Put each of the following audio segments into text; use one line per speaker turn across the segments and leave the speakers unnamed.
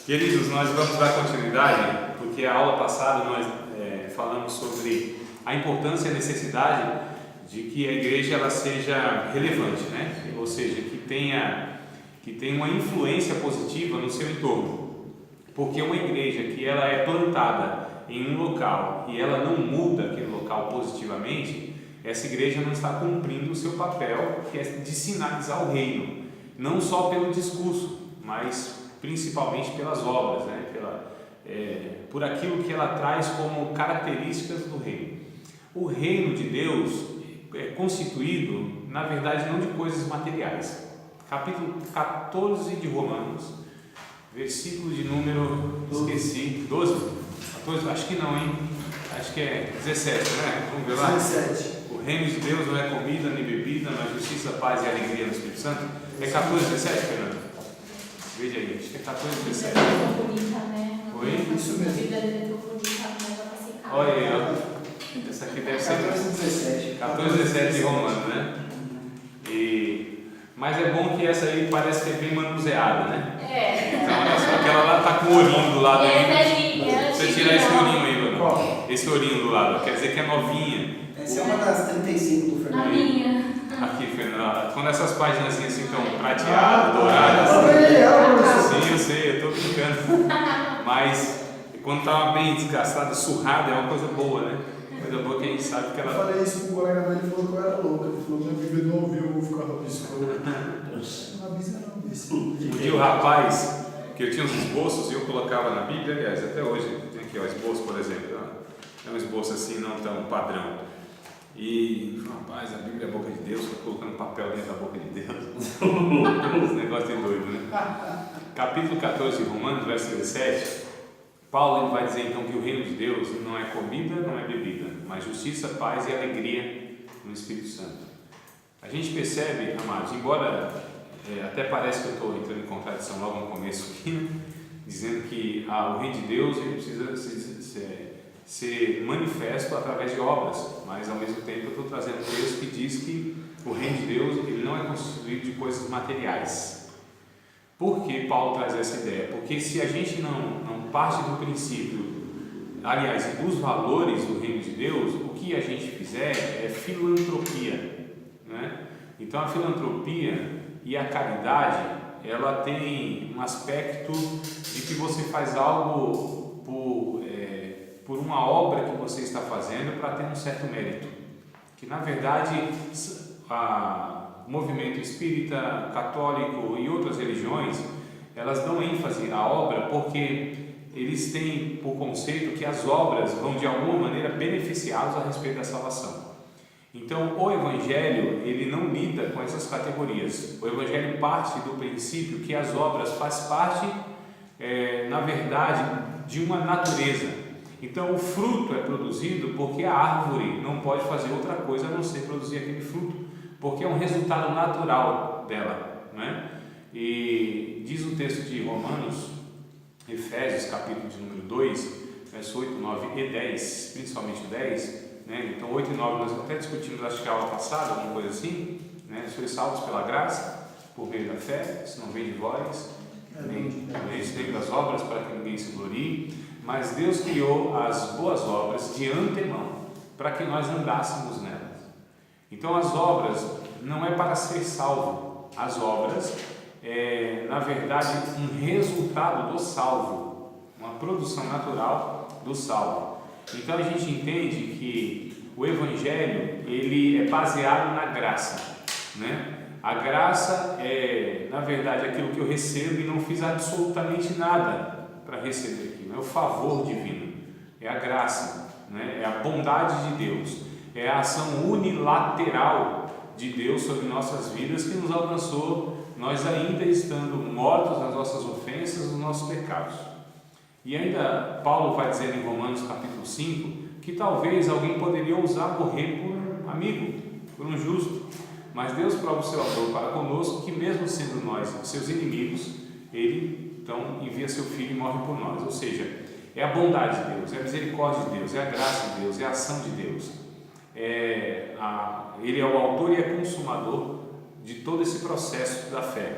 Queridos, nós vamos dar continuidade, porque a aula passada nós falamos sobre a importância e a necessidade de que a igreja ela seja relevante, né? Ou seja, que tenha uma influência positiva no seu entorno. Porque uma igreja que ela é plantada em um local e ela não muda aquele local positivamente, essa igreja não está cumprindo o seu papel, que é de sinalizar o reino, não só pelo discurso, mas principalmente pelas obras, né? Por aquilo que ela traz como características do reino. O reino de Deus é constituído, na verdade, não de coisas materiais. Capítulo 14 de Romanos, versículo de número, esqueci, 12? 14? Acho que não, hein? Acho que é 17, né? Vamos ver lá?
17.
O reino de Deus não é comida nem bebida, mas justiça, paz e alegria no Espírito Santo. É 14, 17, Fernando? Veja aí, acho que é 14, 17. Oi?
Isso mesmo.
Olha aí, ó. Essa aqui deve ser 14, 17 de Romanos, né? Mas é bom que essa aí parece que é bem manuseada, né? Então, olha só, aquela lá tá com o ourinho do lado aí. Você tirar esse ourinho aí, Bruno.
Qual?
Esse ourinho do lado, quer dizer que é novinha.
Essa é uma das 35 do Fernando.
A minha.
Aqui, Fernando. Quando essas páginas assim ficam prateadas, douradas. Sim, eu sei, eu tô brincando. Mas quando tá bem desgastada, surrada, é uma coisa boa, né? Coisa boa que a gente sabe que ela.
Eu falei isso com o colega dele, ele falou que eu era louco. Ele falou que minha Bíblia não ouviu, eu vou ficar rabisco. Rabisco não, desse.
Um dia o rapaz, que eu tinha uns esboços e eu colocava na Bíblia, aliás, até hoje, tem aqui o esboço, por exemplo, é um esboço assim, não tão padrão. E, rapaz, a Bíblia é a boca de Deus, estou colocando papel dentro da boca de Deus. Esse negócio é doido, né? Capítulo 14 de Romanos, verso 17, Paulo ele vai dizer então que o reino de Deus não é comida, não é bebida, mas justiça, paz e alegria no Espírito Santo. A gente percebe, amados, embora até parece que eu estou entrando em contradição logo no começo aqui, né? Dizendo que o reino de Deus ele precisa ser manifesto através de obras, mas ao mesmo tempo eu estou trazendo um texto que diz que o reino de Deus ele não é constituído de coisas materiais. Por que Paulo traz essa ideia? Porque se a gente não parte do princípio, aliás, dos valores do reino de Deus, o que a gente fizer é filantropia, né? Então a filantropia e a caridade, ela tem um aspecto de que você faz algo por uma obra que você está fazendo para ter um certo mérito, que na verdade o movimento espírita, católico e outras religiões, elas dão ênfase à obra porque eles têm por conceito que as obras vão de alguma maneira beneficiá-los a respeito da salvação. Então o Evangelho ele não lida com essas categorias. O Evangelho parte do princípio que as obras fazem parte, na verdade, de uma natureza. Então o fruto é produzido porque a árvore não pode fazer outra coisa a não ser produzir aquele fruto, porque é um resultado natural dela, né? E diz o texto de Romanos, Efésios, capítulo de número 2, verso 8, 9 e 10, principalmente o 10, né? Então 8 e 9 nós até discutimos, acho que a aula passada, alguma coisa assim, né? Sois salvos pela graça, por meio da fé, isso não vem de vós, nem das obras, para que ninguém se glorie, mas Deus criou as boas obras de antemão, para que nós andássemos nelas. Então as obras não é para ser salvo, as obras na verdade um resultado do salvo, uma produção natural do salvo. Então a gente entende que o Evangelho ele é baseado na graça, né? A graça é na verdade aquilo que eu recebo e não fiz absolutamente nada para receber aquilo, é o favor divino, é a graça, né? É a bondade de Deus, é a ação unilateral de Deus sobre nossas vidas que nos alcançou, nós ainda estando mortos nas nossas ofensas, nos nossos pecados. E ainda Paulo vai dizer em Romanos capítulo 5 que talvez alguém poderia ousar morrer por um amigo, por um justo, mas Deus prova o seu amor para conosco, que mesmo sendo nós seus inimigos, Ele então envia seu Filho e morre por nós. Ou seja, é a bondade de Deus, é a misericórdia de Deus, é a graça de Deus, é a ação de Deus. Ele é o autor e é consumador de todo esse processo da fé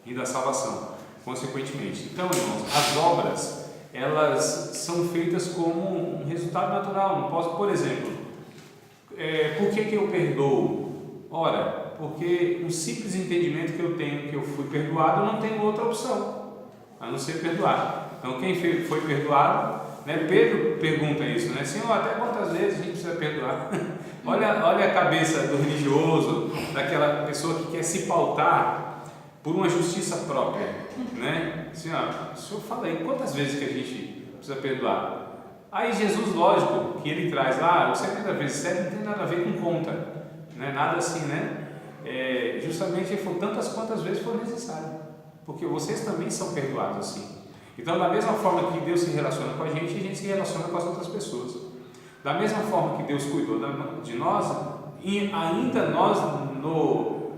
e da salvação. consequentemente. Então, irmãos, as obras, elas são feitas como um resultado natural. Não posso, por exemplo, por que eu perdoo? Ora, porque um simples entendimento que eu tenho que eu fui perdoado, eu não tenho outra opção a não ser perdoar. Então, quem foi perdoado, né? Pedro pergunta isso, né? Senhor, até quantas vezes a gente precisa perdoar? olha a cabeça do religioso, daquela pessoa que quer se pautar por uma justiça própria, né? Senhor, o senhor fala aí, quantas vezes que a gente precisa perdoar? Aí Jesus, lógico, que ele traz lá, o 70 vezes 7 não tem nada a ver com conta, né? Nada assim, né? Justamente ele falou tantas quantas vezes for necessário, porque vocês também são perdoados assim. Então, da mesma forma que Deus se relaciona com a gente se relaciona com as outras pessoas. Da mesma forma que Deus cuidou de nós, e ainda nós,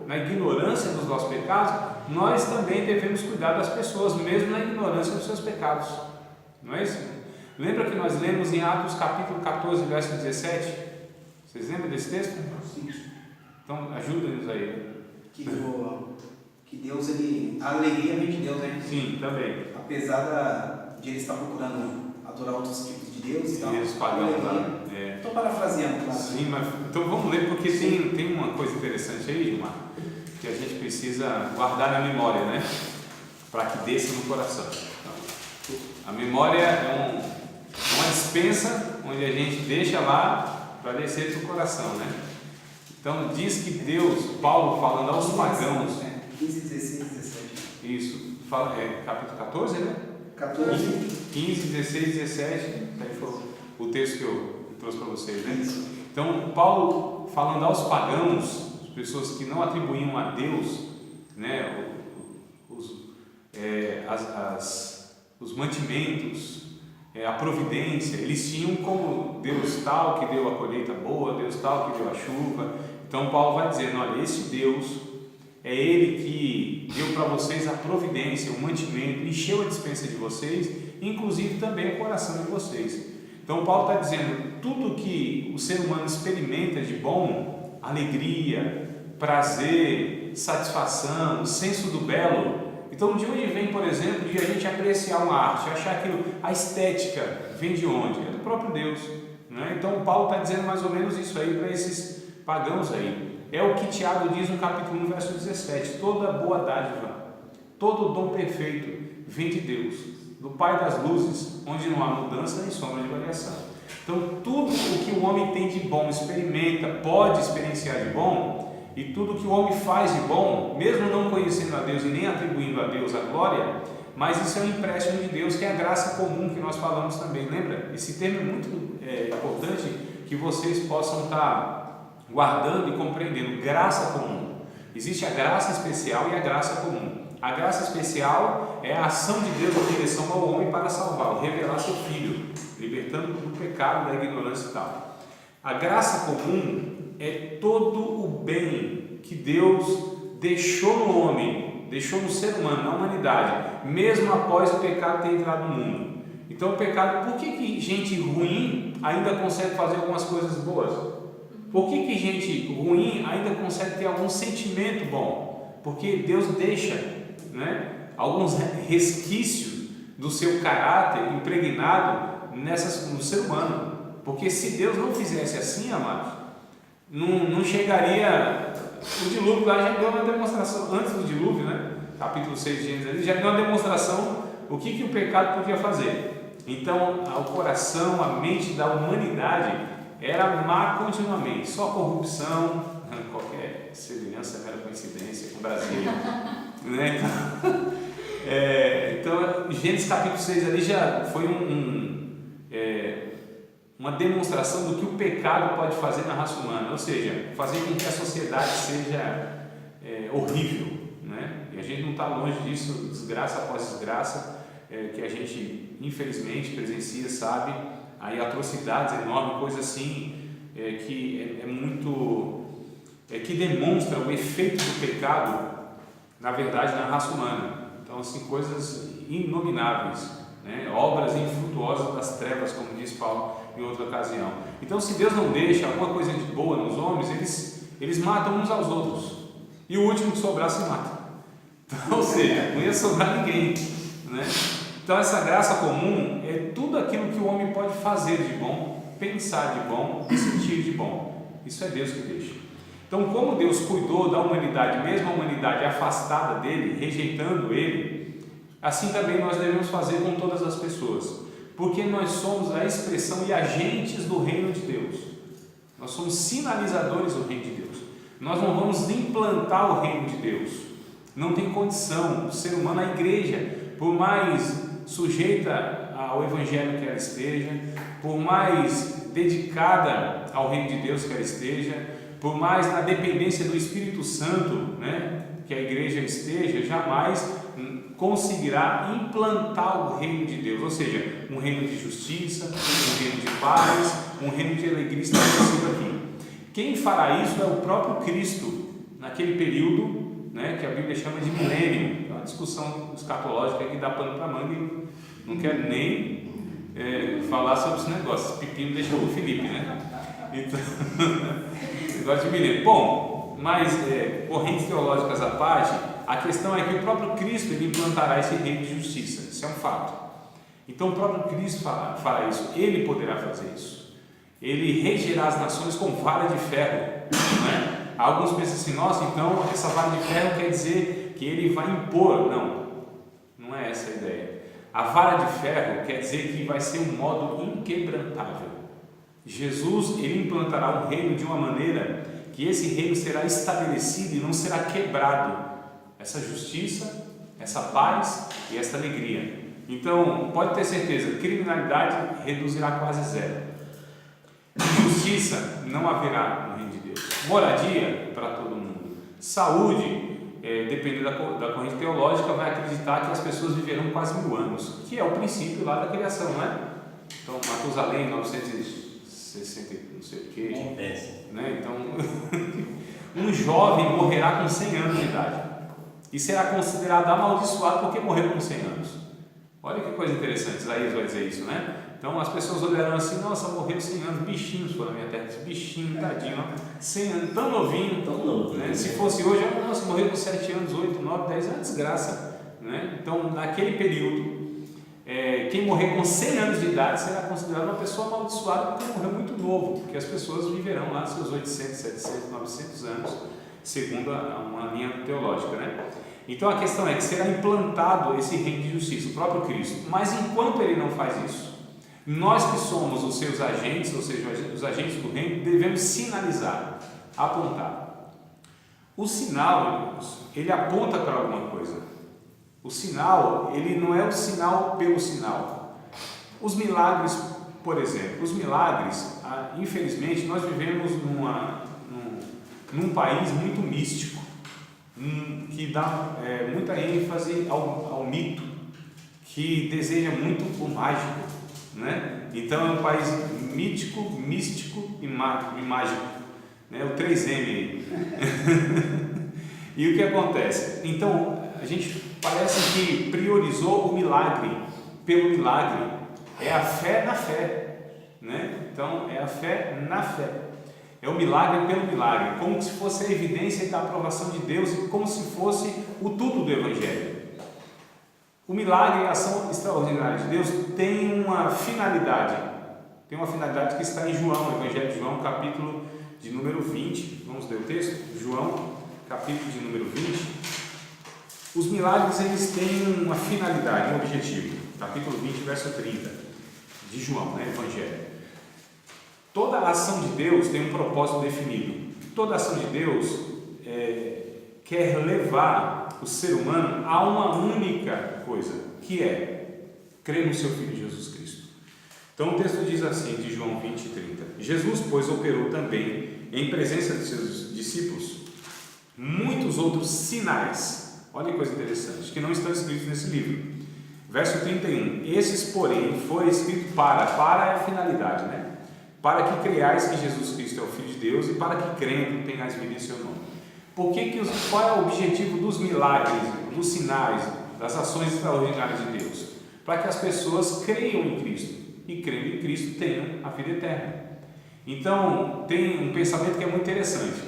na ignorância dos nossos pecados, nós também devemos cuidar das pessoas, mesmo na ignorância dos seus pecados. Não é isso? Lembra que nós lemos em Atos capítulo 14, verso 17? Vocês lembram desse texto?
Sim.
Então, ajuda-nos aí.
Que Deus, a alegria vem de Deus, né?
Sim, também.
Apesar de ele estar procurando adorar outros tipos de Deus e tal.
Deus pagão lá.
Estou parafraseando, claro.
Sim, mas então vamos ler, porque tem uma coisa interessante aí, Gilmar, que a gente precisa guardar na memória, né? Para que desça no coração. Então, a memória é uma dispensa onde a gente deixa lá para descer do coração, né? Então diz que Deus, Paulo falando aos pagãos,
15, 16, 17.
isso, fala, capítulo 14, né?
14.
15, 16, 17, aí foi o texto que eu trouxe para vocês, né? Então, Paulo falando aos pagãos, as pessoas que não atribuíam a Deus, né, os mantimentos, a providência, eles tinham como Deus tal que deu a colheita boa, Deus tal que deu a chuva. Então, Paulo vai dizendo, olha, esse Deus é Ele que deu para vocês a providência, o mantimento, encheu a despensa de vocês, inclusive também o coração de vocês. Então Paulo está dizendo, tudo que o ser humano experimenta de bom, alegria, prazer, satisfação, senso do belo, então de onde vem, por exemplo, de a gente apreciar uma arte, achar aquilo, a estética vem de onde? É do próprio Deus, né? Então Paulo está dizendo mais ou menos isso aí para esses pagãos aí. É o que Tiago diz no capítulo 1, verso 17, toda boa dádiva, todo dom perfeito vem de Deus, do Pai das luzes, onde não há mudança nem sombra de variação. Então tudo o que o homem tem de bom, experimenta, pode experienciar de bom, e tudo que o homem faz de bom, mesmo não conhecendo a Deus e nem atribuindo a Deus a glória, mas isso é um empréstimo de Deus, que é a graça comum que nós falamos também, lembra? Esse termo é muito importante, que vocês possam estar guardando e compreendendo. Graça comum. Existe a graça especial e a graça comum. A graça especial é a ação de Deus em direção ao homem para salvá-lo, revelar seu Filho, libertando do pecado, da ignorância e tal. A graça comum é todo o bem que Deus deixou no homem, deixou no ser humano, na humanidade, mesmo após o pecado ter entrado no mundo. Então o pecado, por que gente ruim ainda consegue fazer algumas coisas boas? Por que gente ruim ainda consegue ter algum sentimento bom? Porque Deus deixa, né, alguns resquícios do seu caráter impregnado no ser humano. Porque se Deus não fizesse assim, amados, não chegaria. O dilúvio lá já deu uma demonstração, antes do dilúvio, né? Capítulo 6 de Gênesis, ele já deu uma demonstração o que o pecado podia fazer. Então, o coração, a mente da humanidade era má continuamente, só corrupção, qualquer semelhança é mera coincidência com o Brasil, né? Então, Gênesis capítulo 6 ali já foi uma demonstração do que o pecado pode fazer na raça humana, ou seja, fazer com que a sociedade seja horrível, né? E a gente não está longe disso, desgraça após desgraça, que a gente infelizmente presencia, sabe? Aí atrocidades enormes, coisa assim, que é muito, que demonstra o efeito do pecado, na verdade, na raça humana. Então, assim, coisas inomináveis, né? Obras infrutuosas das trevas, como diz Paulo em outra ocasião. Então, se Deus não deixa alguma coisa de boa nos homens, eles matam uns aos outros, e o último que sobrar se mata. Ou seja, não ia sobrar ninguém, né? Então essa graça comum é tudo aquilo que o homem pode fazer de bom, pensar de bom e sentir de bom. Isso é Deus que deixa. Então, como Deus cuidou da humanidade, mesmo a humanidade afastada dele, rejeitando ele, assim também nós devemos fazer com todas as pessoas, porque nós somos a expressão e agentes do reino de Deus. Nós somos sinalizadores do reino de Deus. Nós não vamos implantar o reino de Deus. Não tem condição. O ser humano, a igreja, por mais sujeita ao evangelho que ela esteja, por mais dedicada ao reino de Deus que ela esteja, por mais na dependência do Espírito Santo, né, que a igreja esteja, jamais conseguirá implantar o reino de Deus, ou seja, um reino de justiça, um reino de paz, um reino de alegria estabelecido aqui. Quem fará isso é o próprio Cristo, naquele período, né, que a Bíblia chama de milênio. É uma discussão escatológica que dá pano para manga e não quero nem falar sobre esse negócio. Esse pepino deixa o Felipe, né? Então, negócio de milênio. Bom, mas correntes teológicas à parte, a questão é que o próprio Cristo ele implantará esse reino de justiça. Isso é um fato. Então o próprio Cristo fará isso. Ele poderá fazer isso. Ele regerá as nações com vara de ferro, né? Alguns pensam assim, nossa, então essa vara de ferro quer dizer que ele vai impor. Não, não é essa a ideia. A vara de ferro quer dizer que vai ser um modo inquebrantável. Jesus, ele implantará um reino de uma maneira que esse reino será estabelecido e não será quebrado. Essa justiça, essa paz e essa alegria. Então, pode ter certeza, criminalidade reduzirá quase zero. Justiça não haverá no reino de Deus. Moradia para todo mundo. Saúde, dependendo da corrente teológica, vai acreditar que as pessoas viverão quase 1000 anos, que é o princípio lá da criação, não é? Então, Matusalém, 960, não sei o que, né? Então, um jovem morrerá com 100 anos de idade e será considerado amaldiçoado porque morreu com 100 anos. Olha que coisa interessante, Isaías vai dizer isso, né? Então as pessoas olharão assim, nossa, morreu 100 anos, bichinhos foram na minha terra, bichinho, tadinho, 100 anos, tão novinho, né? Se fosse hoje, nossa, morreu com 7 anos, 8, 9, 10, é uma desgraça, né? Então naquele período, quem morrer com 100 anos de idade será considerado uma pessoa amaldiçoada porque morreu muito novo, porque as pessoas viverão lá seus 800, 700, 900 anos, segundo uma linha teológica, né? Então a questão é que será implantado esse reino de justiça, o próprio Cristo, mas enquanto ele não faz isso, nós que somos os seus agentes, ou seja, os agentes do reino, devemos sinalizar, apontar. O sinal, irmãos, ele aponta para alguma coisa. O sinal, ele não é o sinal pelo sinal. Os milagres, por exemplo, os milagres, infelizmente, nós vivemos num país muito místico, que dá muita ênfase ao mito, que deseja muito o mágico, né? Então é um país mítico, místico e mágico, né? O 3M. E o que acontece? Então a gente parece que priorizou o milagre pelo milagre. É a fé na fé, né? Então é a fé na fé. É o milagre pelo milagre, como se fosse a evidência da aprovação de Deus e como se fosse o tudo do Evangelho. O milagre, a ação extraordinária de Deus, tem uma finalidade que está em João, o Evangelho de João, capítulo de número 20. Vamos ler o texto? João, capítulo de número 20. Os milagres, eles têm uma finalidade, um objetivo. Capítulo 20, verso 30 de João, né? Evangelho. Toda a ação de Deus tem um propósito definido. Toda a ação de Deus quer levar o ser humano a uma única coisa, que é crer no seu Filho Jesus Cristo. Então o texto diz assim, de João 20, 30. Jesus, pois, operou também, em presença de seus discípulos, muitos outros sinais. Olha que coisa interessante, que não estão escritos nesse livro. Verso 31. Esses, porém, foi escrito para é a finalidade, né? Para que creiais que Jesus Cristo é o Filho de Deus e para que crendo tenhais vida em seu nome. Qual é o objetivo dos milagres, dos sinais, das ações extraordinárias de Deus? Para que as pessoas creiam em Cristo e crendo em Cristo tenham a vida eterna. Então tem um pensamento que é muito interessante.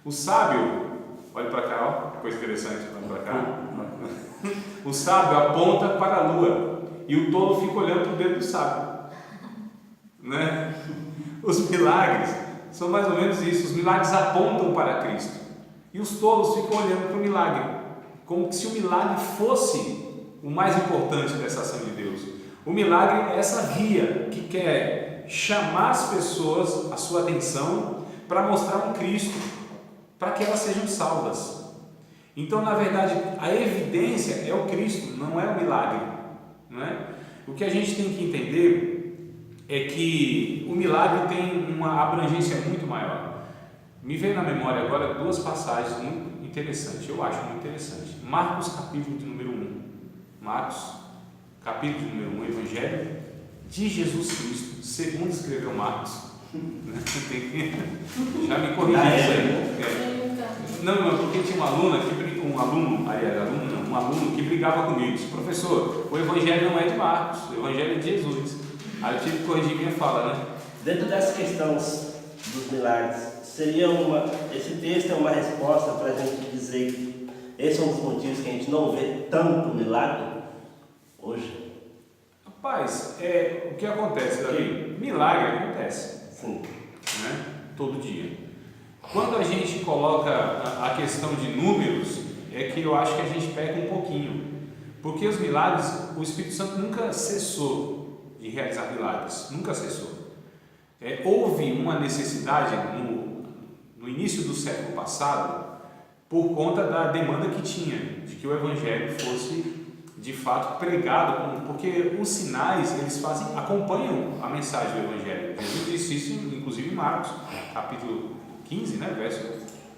O sábio, olha para cá, ó, coisa interessante, olha para cá. O sábio aponta para a lua e o tolo fica olhando para o dedo do sábio. Né? Os milagres são mais ou menos isso. Os milagres apontam para Cristo e os tolos ficam olhando para o milagre, como se o milagre fosse o mais importante dessa ação de Deus. O milagre é essa via que quer chamar as pessoas, a sua atenção, para mostrar um Cristo, para que elas sejam salvas. Então, na verdade, a evidência é o Cristo, não é o milagre, não é? O que a gente tem que entender é que o milagre tem uma abrangência muito maior. Me veio na memória agora duas passagens muito interessantes, eu acho muito interessante. Marcos, capítulo de número 1. Marcos, capítulo de número 1, Evangelho de Jesus Cristo, segundo escreveu Marcos. Já me corrigi isso aí. Não, porque tinha um aluno que brigava comigo. Disse, professor, o Evangelho não é de Marcos, o Evangelho é de Jesus. Aí eu tive que corrigir minha fala, né?
Dentro dessa questão dos milagres, esse texto é uma resposta para a gente dizer que esse é um dos motivos que a gente não vê tanto milagre hoje?
Rapaz, o que acontece, Davi? Milagre acontece.
Sim.
Né? Todo dia. Quando a gente coloca a questão de números, é que eu acho que a gente peca um pouquinho. Porque os milagres, o Espírito Santo nunca cessou de realizar milagres. Nunca cessou. Houve uma necessidade no início do século passado, por conta da demanda que tinha, de que o Evangelho fosse de fato pregado, porque os sinais eles acompanham a mensagem do Evangelho. Jesus disse isso, inclusive em Marcos, capítulo 15, né, verso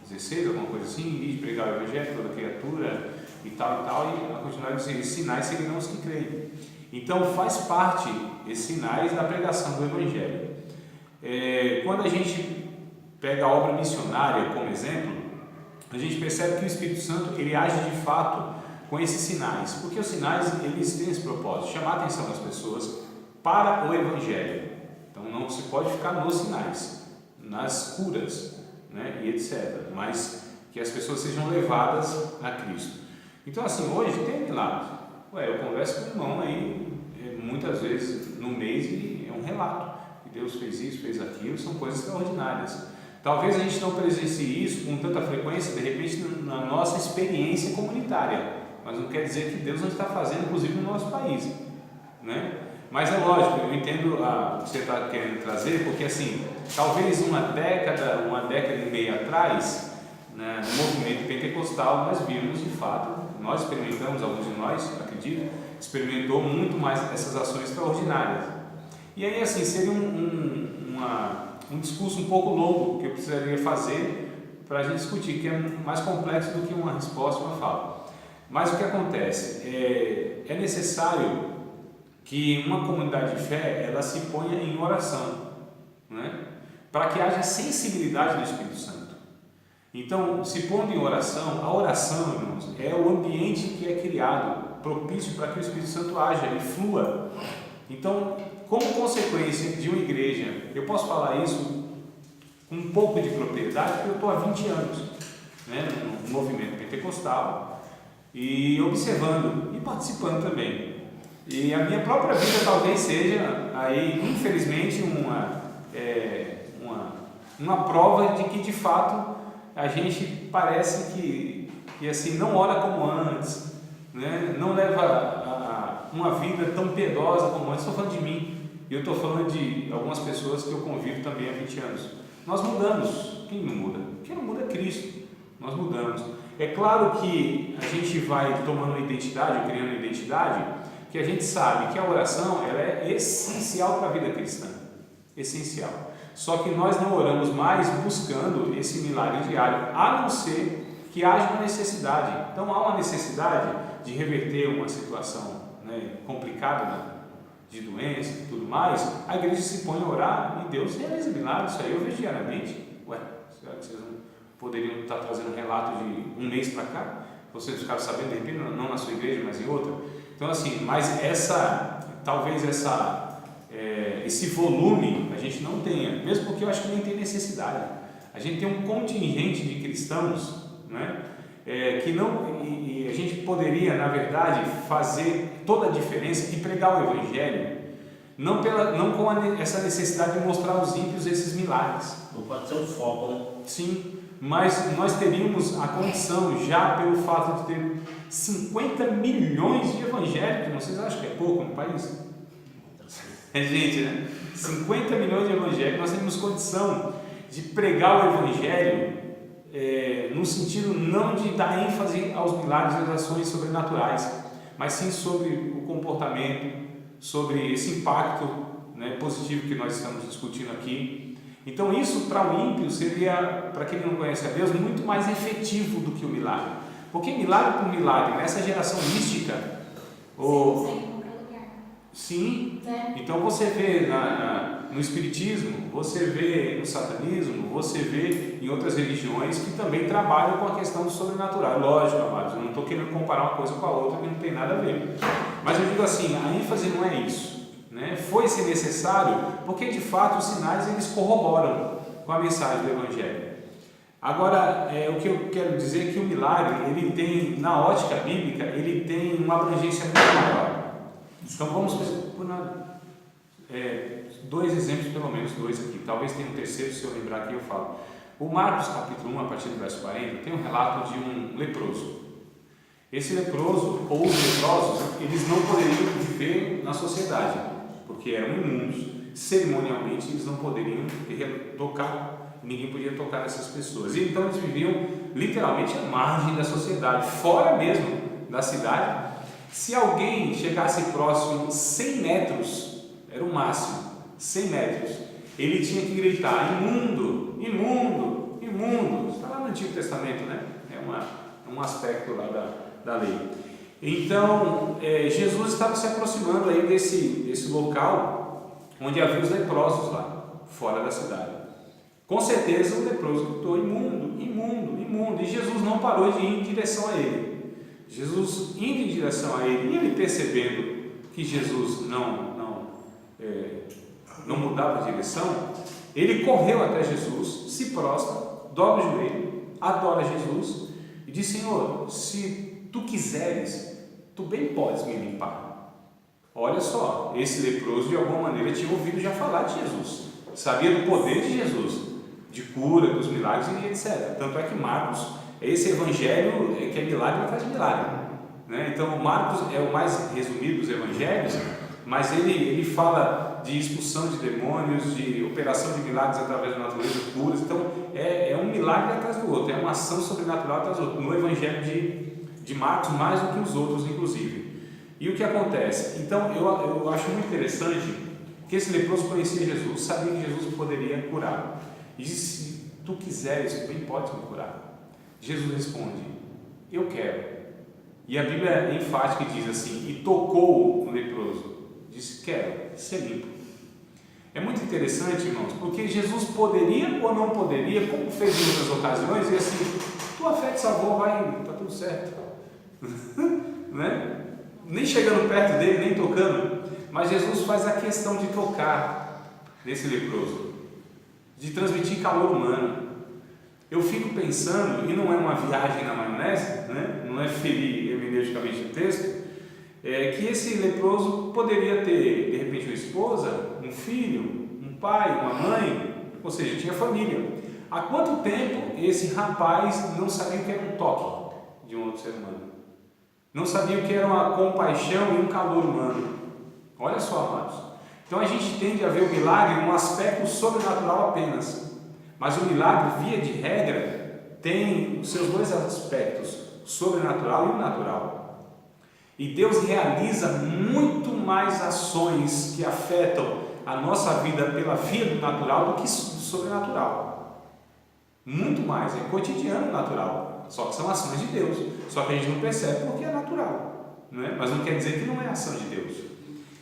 16, alguma coisa assim, e de pregar o Evangelho, toda criatura e tal, e a continuar dizendo, os sinais seguirão os que creem. Então faz parte esses sinais da pregação do Evangelho. Quando a gente pega a obra missionária como exemplo, a gente percebe que o Espírito Santo ele age de fato com esses sinais, porque os sinais eles têm esse propósito, chamar a atenção das pessoas para o Evangelho. Então não se pode ficar nos sinais, nas curas, né, e etc, mas que as pessoas sejam levadas a Cristo. Então assim, hoje tem milagres. Eu converso com o irmão aí muitas vezes no mês e é um relato que Deus fez isso, fez aquilo, são coisas extraordinárias. Talvez a gente não presencie isso com tanta frequência, de repente, na nossa experiência comunitária, mas não quer dizer que Deus não está fazendo, inclusive no nosso país, né? Mas é lógico, eu entendo o que você está querendo trazer, porque assim, talvez uma década e meia atrás, né, no movimento pentecostal, nós vimos de fato, nós experimentamos, alguns de nós, acredito, experimentou muito mais essas ações extraordinárias. E aí assim, seria um discurso um pouco longo que eu precisaria fazer para a gente discutir, que é mais complexo do que uma resposta, uma fala. Mas o que acontece? É necessário que uma comunidade de fé ela se ponha em oração, né? Para que haja sensibilidade do Espírito Santo. Então, se pondo em oração, a oração, irmãos, é o ambiente que é criado, propício para que o Espírito Santo haja e flua. Então, como consequência de uma igreja, eu posso falar isso com um pouco de propriedade, porque eu estou há 20 anos, né, no movimento pentecostal, e observando e participando também. E a minha própria vida talvez seja, aí, infelizmente, uma prova de que, de fato, a gente parece que assim, não ora como antes, né, não leva uma vida tão piedosa como antes. Estou falando de mim. E eu estou falando de algumas pessoas que eu convivo também há 20 anos. Nós mudamos. Quem não muda? Quem não muda é Cristo. Nós mudamos. É claro que a gente vai tomando uma identidade, criando uma identidade, que a gente sabe que a oração ela é essencial para a vida cristã. Essencial. Só que nós não oramos mais buscando esse milagre diário, a não ser que haja uma necessidade. Então há uma necessidade de reverter uma situação, né, complicada, de doença e tudo mais, a igreja se põe a orar e Deus realiza milagres. Isso aí eu vejo diariamente. Será que vocês não poderiam estar trazendo um relato de um mês para cá? Vocês ficaram sabendo, de repente, não na sua igreja, mas em outra. Então assim, mas talvez esse volume a gente não tenha, mesmo porque eu acho que nem tem necessidade. A gente tem um contingente de cristãos, né, que não, e a gente poderia, na verdade, fazer toda a diferença e pregar o Evangelho, não com essa necessidade de mostrar aos ímpios esses milagres.
Não pode ser um foco, né?
Sim, mas nós teríamos a condição, já pelo fato de ter 50 milhões de evangélicos, vocês acham que é pouco no país? É gente, né? 50 milhões de evangélicos, nós temos condição de pregar o Evangelho no sentido não de dar ênfase aos milagres e às ações sobrenaturais, mas sim sobre o comportamento, sobre esse impacto, né, positivo que nós estamos discutindo aqui. Então isso para o ímpio seria, para quem não conhece a Deus, muito mais efetivo do que o milagre, porque milagre por milagre, nessa geração mística, sim, então você vê no Espiritismo, você vê no Satanismo, você vê em outras religiões que também trabalham com a questão do sobrenatural. Lógico, amados, eu não estou querendo comparar uma coisa com a outra, que não tem nada a ver. Mas eu digo assim, a ênfase não é isso, né? Foi-se necessário, porque de fato os sinais eles corroboram com a mensagem do Evangelho. Agora, o que eu quero dizer é que o milagre, ele tem, na ótica bíblica, ele tem uma abrangência muito maior. Então vamos por dois exemplos, pelo menos dois aqui, talvez tenha um terceiro, se eu lembrar aqui eu falo. O Marcos capítulo 1, a partir do verso 40, tem um relato de um leproso. Esse leproso, ou os leprosos, eles não poderiam viver na sociedade, porque eram imundos. Cerimonialmente eles não poderiam tocar, ninguém podia tocar nessas pessoas. E então eles viviam literalmente à margem da sociedade, fora mesmo da cidade. Se alguém chegasse próximo 100 metros, era o máximo, 100 metros, ele tinha que gritar: imundo, imundo, imundo. Está lá no Antigo Testamento, né? É um aspecto lá da lei. Então, Jesus estava se aproximando aí desse local onde havia os leprosos lá, fora da cidade. Com certeza o leproso gritou: imundo, imundo, imundo, e Jesus não parou de ir em direção a ele. Jesus indo em direção a ele, e ele percebendo que Jesus não mudava de direção, ele correu até Jesus, se prostra, dobra o joelho, adora Jesus e diz: Senhor, se tu quiseres, tu bem podes me limpar. Olha só, esse leproso de alguma maneira tinha ouvido já falar de Jesus, sabia do poder de Jesus, de cura, dos milagres e etc. Tanto é que Marcos, esse evangelho que é milagre atrás de milagre, né? Então Marcos é o mais resumido dos evangelhos, mas ele fala de expulsão de demônios, de operação de milagres através da natureza, curas. Então é um milagre atrás do outro, é uma ação sobrenatural atrás do outro, no evangelho de Marcos, mais do que os outros inclusive. E o que acontece? Então eu acho muito interessante que esse leproso conhecia Jesus, sabia que Jesus poderia curar, e disse: se tu quiseres, tu bem podes me curar. Jesus responde: eu quero. E a Bíblia é enfática e diz assim: e tocou o leproso, disse: quero ser limpo. É muito interessante, irmãos, porque Jesus poderia ou não poderia, como fez em outras ocasiões, e assim: tua fé te salvou, vai, está tudo certo. Né? Nem chegando perto dele, nem tocando, mas Jesus faz a questão de tocar nesse leproso, de transmitir calor humano. Eu fico pensando, e não é uma viagem na maionese, né? Não é ferir hermeneuticamente o texto, que esse leproso poderia ter, de repente, uma esposa, um filho, um pai, uma mãe, ou seja, tinha família. Há quanto tempo esse rapaz não sabia o que era um toque de um outro ser humano? Não sabia o que era uma compaixão e um calor humano. Olha só, amados. Então a gente tende a ver o milagre num aspecto sobrenatural apenas. Mas o milagre, via de regra, tem os seus dois aspectos, o sobrenatural e o natural. E Deus realiza muito mais ações que afetam a nossa vida pela via do natural do que do sobrenatural. Muito mais, é cotidiano natural, só que são ações de Deus. Só que a gente não percebe porque é natural, não é? Mas não quer dizer que não é ação de Deus.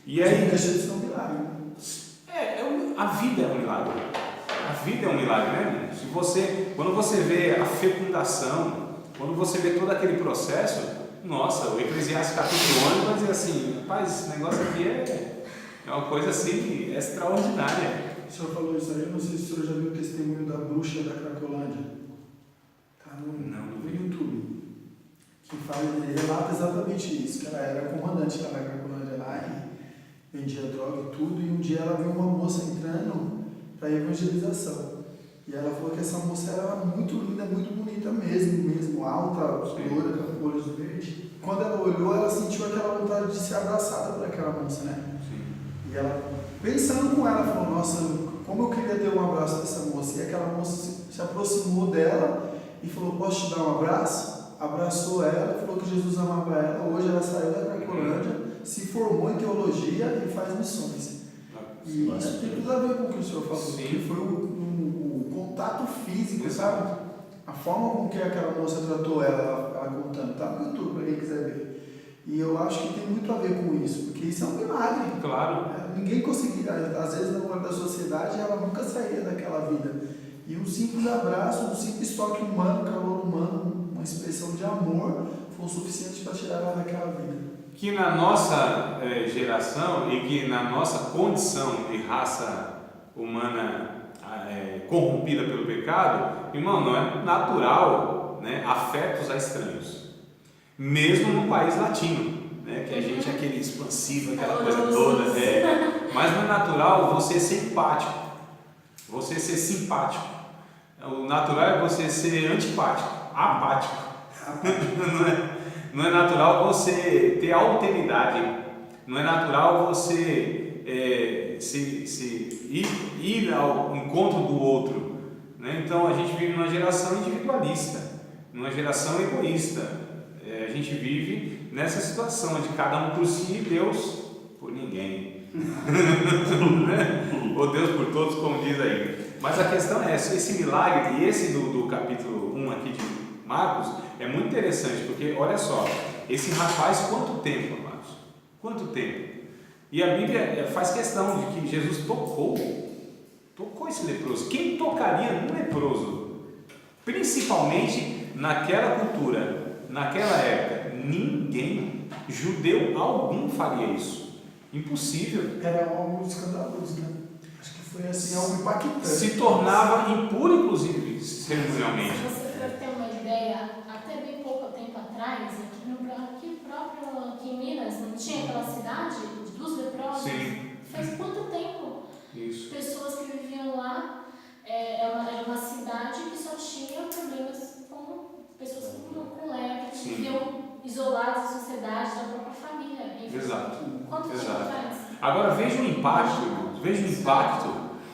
E aí,
deixa de ser um milagre.
A vida é um milagre. A vida é um milagre, né? Quando você vê a fecundação, quando você vê todo aquele processo, nossa, o Eclesiastes capítulo 11 vai dizer assim: rapaz, esse negócio aqui é uma coisa assim extraordinária.
O senhor falou isso aí, eu não sei se o senhor já viu o testemunho da bruxa da Cracolândia. Tá no YouTube. que fala, ele relata exatamente isso, que ela era comandante lá na Cracolândia lá e vendia droga e tudo, e um dia ela viu uma moça entrando para evangelização. E ela falou que essa moça era muito linda, muito bonita mesmo, alta, loura, com olhos verdes. Quando ela olhou, ela sentiu aquela vontade de ser abraçada por aquela moça, né? Sim. E ela, pensando com ela, falou, nossa, como eu queria ter um abraço dessa moça. E aquela moça se aproximou dela e falou, posso te dar um abraço? Abraçou ela, falou que Jesus amava ela. Hoje ela saiu da Cracolândia, se formou em teologia e faz missões. E isso tem tudo a ver com o que o senhor falou, que foi o contato físico, sabe? A forma com que aquela moça tratou ela contando, tá no YouTube para quem quiser ver. E eu acho que tem muito a ver com isso, porque isso é um milagre.
Claro.
Ninguém conseguia, às vezes na hora da sociedade ela nunca sairia daquela vida. E um simples abraço, um simples toque humano, calor humano, uma expressão de amor, foi o suficiente para tirar ela daquela vida.
Que na nossa geração e que na nossa condição de raça humana corrompida pelo pecado, irmão, não é natural, né, afetos a estranhos, mesmo no país latino, né, que a gente é aquele expansivo, aquela coisa toda, mas não é natural você ser empático, você ser simpático. O natural é você ser antipático, apático. Não é natural você ter alteridade, não é natural você ir ao encontro do outro, né? Então a gente vive numa geração individualista, numa geração egoísta. A gente vive nessa situação de cada um por si e Deus por ninguém. Né? Ou Deus por todos, como diz aí. Mas a questão é essa, esse milagre, e esse do capítulo 1 aqui de Marcos, é muito interessante, porque olha só, esse rapaz, quanto tempo, amados? Quanto tempo? E a Bíblia faz questão de que Jesus tocou esse leproso. Quem tocaria um leproso? Principalmente naquela cultura, naquela época, ninguém, judeu algum faria isso. Impossível.
Era algo escandaloso, né? Acho que foi assim, algo impactante.
Se tornava impuro, inclusive, cerimonialmente.
Se você for ter uma ideia, até bem pouco tempo atrás, aqui próprio aqui em Minas, não tinha aquela cidade dos leprosos?
Sim.
Faz quanto tempo?
Isso.
Pessoas que viviam lá, era uma cidade que só tinha problemas com pessoas com lepra, que viviam isoladas da sociedade, da própria família.
Exato.
Quanto tempo
Exato.
atrás?
Agora veja o impacto,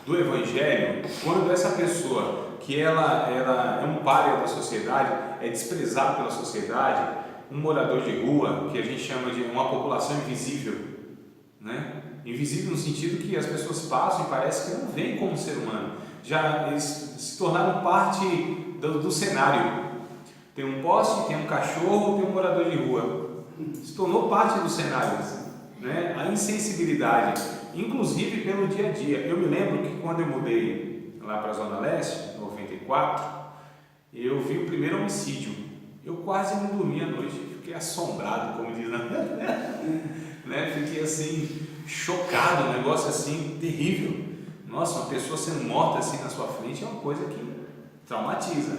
do Evangelho quando essa pessoa que ela é um pária da sociedade, é desprezado pela sociedade, um morador de rua, que a gente chama de uma população invisível, né? Invisível no sentido que as pessoas passam e parece que não veem como ser humano, já eles se tornaram parte do cenário. Tem um poste, tem um cachorro, tem um morador de rua, se tornou parte do cenário, né? A insensibilidade, inclusive pelo dia a dia. Eu me lembro que quando eu mudei lá para a Zona Leste, em 94, eu vi o primeiro homicídio. Eu quase não dormi à noite, fiquei assombrado, como diz, né? Fiquei assim, chocado, um negócio assim, terrível. Nossa, uma pessoa sendo morta assim na sua frente é uma coisa que traumatiza.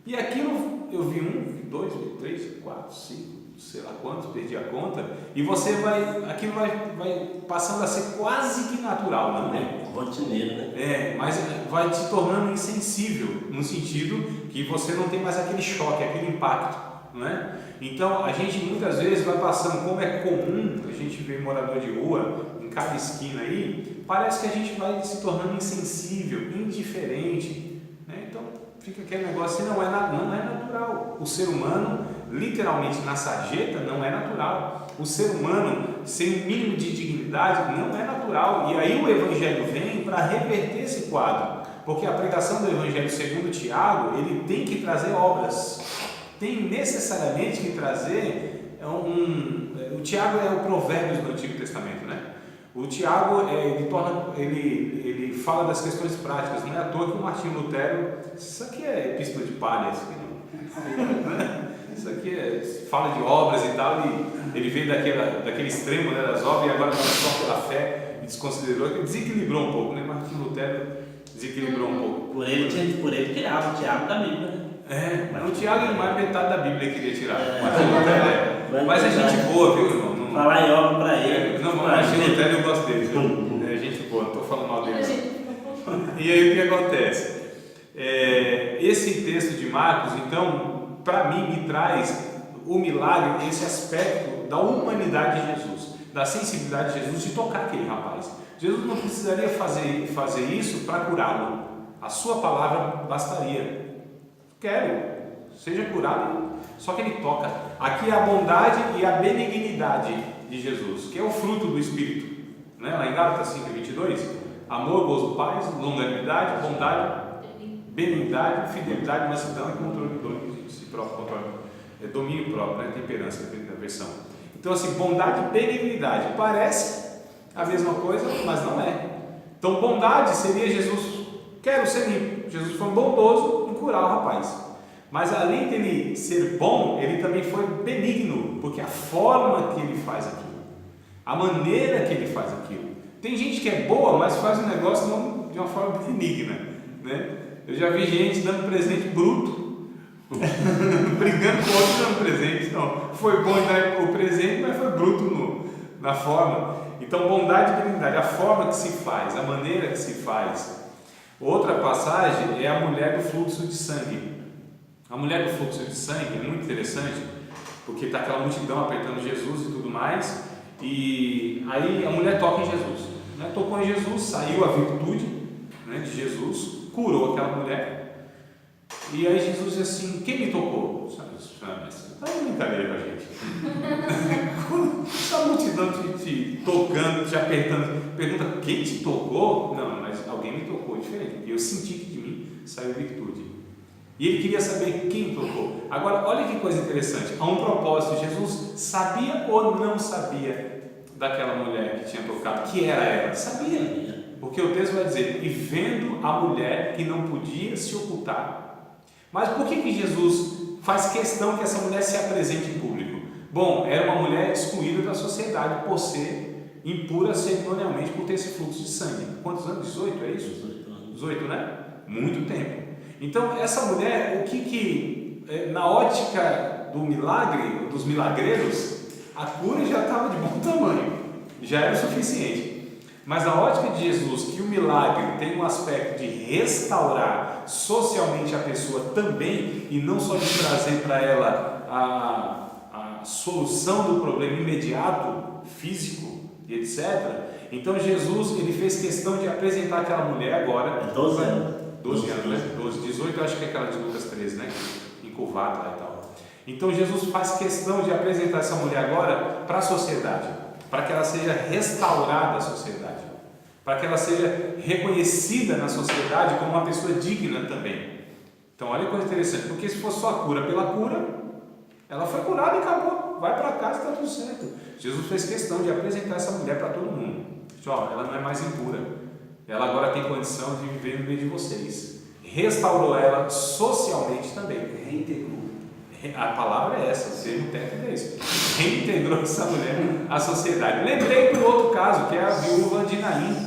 E aquilo, eu vi 1, 2, 3, 4, 5, sei lá quantos, perdi a conta, e aquilo vai passando a ser quase que natural, não é?
Rotineiro, né?
Mas vai te tornando insensível, no sentido que você não tem mais aquele choque, aquele impacto, não é? Então, a gente muitas vezes vai passando, como é comum a gente ver morador de rua em cada esquina aí, parece que a gente vai se tornando insensível, indiferente, né? Então, fica aquele negócio assim, não é natural. O ser humano, literalmente na sarjeta, não é natural. O ser humano, sem um mínimo de dignidade, não é natural. E aí o Evangelho vem para reverter esse quadro, porque a pregação do Evangelho segundo Tiago, ele tem que trazer obras, tem necessariamente que trazer o Tiago é o Provérbios do Antigo Testamento, né? O Tiago, ele fala das questões práticas, não é à toa que o Martinho Lutero, isso aqui é epístola de palha, isso aqui não, isso aqui fala de obras e tal, ele veio daquele extremo, né, das obras, e agora está só pela fé, e desconsiderou, ele desequilibrou um pouco, né? Martinho Lutero desequilibrou um pouco.
Por ele tirava o Tiago da Bíblia, né?
O Tiago é mais metade da Bíblia que queria tirar.
É.
Mas é gente boa, viu, irmão? Não,
Falar em obra para ele.
não, mas Martinho Lutero eu gosto dele, viu? É gente boa, não estou falando mal dele. Não. E aí o que acontece? Esse texto de Marcos, então, para mim, me traz o milagre, esse aspecto da humanidade de Jesus, da sensibilidade de Jesus de tocar aquele rapaz. Jesus não precisaria fazer isso para curá-lo. A sua palavra bastaria. Quero, seja curado. Só que ele toca. Aqui é a bondade e a benignidade de Jesus, que é o fruto do Espírito. Né? Lá em Gálatas 5:22, amor, gozo, paz, longanimidade, bondade, benignidade, fidelidade, mansidão e controle de si próprio. Domínio próprio, né? Temperança, dependendo da versão. Então, assim, bondade e benignidade. Parece a mesma coisa, mas não é. Então, bondade seria Jesus, quero ser limpo. Jesus foi bondoso em curar o rapaz. Mas além dele ser bom, ele também foi benigno, porque a forma que ele faz aquilo, a maneira que ele faz aquilo. Tem gente que é boa, mas faz um negócio não de uma forma benigna, né? Eu já vi gente dando presente bruto, brigando com o outro dando presente. Não, foi bom dar o presente, mas foi bruto na forma. Então, bondade e benignidade, a forma que se faz, a maneira que se faz. Outra passagem é a mulher do fluxo de sangue. A mulher do fluxo de sangue é muito interessante, porque está aquela multidão apertando Jesus e tudo mais, e aí a mulher toca em Jesus, né? Tocou em Jesus, saiu a virtude, né, de Jesus, curou aquela mulher, e aí Jesus diz assim: quem me tocou? Está de brincadeira com a gente. Essa multidão te tocando, te apertando, pergunta: quem te tocou? Não, mas alguém me tocou, diferente, e eu senti que de mim saiu virtude. E ele queria saber quem tocou. Agora, olha que coisa interessante, há um propósito. Jesus sabia ou não sabia daquela mulher que tinha tocado, que era ela? Sabia, porque o texto vai dizer: e vendo a mulher que não podia se ocultar. Mas por que Jesus faz questão que essa mulher se apresente em público? Bom, era uma mulher excluída da sociedade por ser impura cerimonialmente, por ter esse fluxo de sangue. Quantos anos? 18, é isso? 18, né? Muito tempo. Então, essa mulher, na ótica do milagre, dos milagreiros, a cura já estava de bom tamanho, já era o suficiente. Mas na ótica de Jesus, que o milagre tem um aspecto de restaurar socialmente a pessoa também, e não só de trazer para ela a solução do problema imediato, físico e etc. Então, Jesus, ele fez questão de apresentar aquela mulher agora.
12 anos.
12 anos, né? 12, 18, eu acho que é aquela de Lucas 13, né? Encurvada lá e tal. Então Jesus faz questão de apresentar essa mulher agora para a sociedade, para que ela seja restaurada à sociedade, para que ela seja reconhecida na sociedade como uma pessoa digna também. Então olha que coisa interessante, porque se fosse só a cura pela cura, ela foi curada e acabou, vai para casa e está tudo certo. Jesus fez questão de apresentar essa mulher para todo mundo. Ó, ela não é mais impura. Ela agora tem condição de viver no meio de vocês. Restaurou ela socialmente também.
Reintegrou.
A palavra é essa, o termo técnico é isso. Reintegrou essa mulher à sociedade. Lembrei do outro caso, que é a viúva de Naim.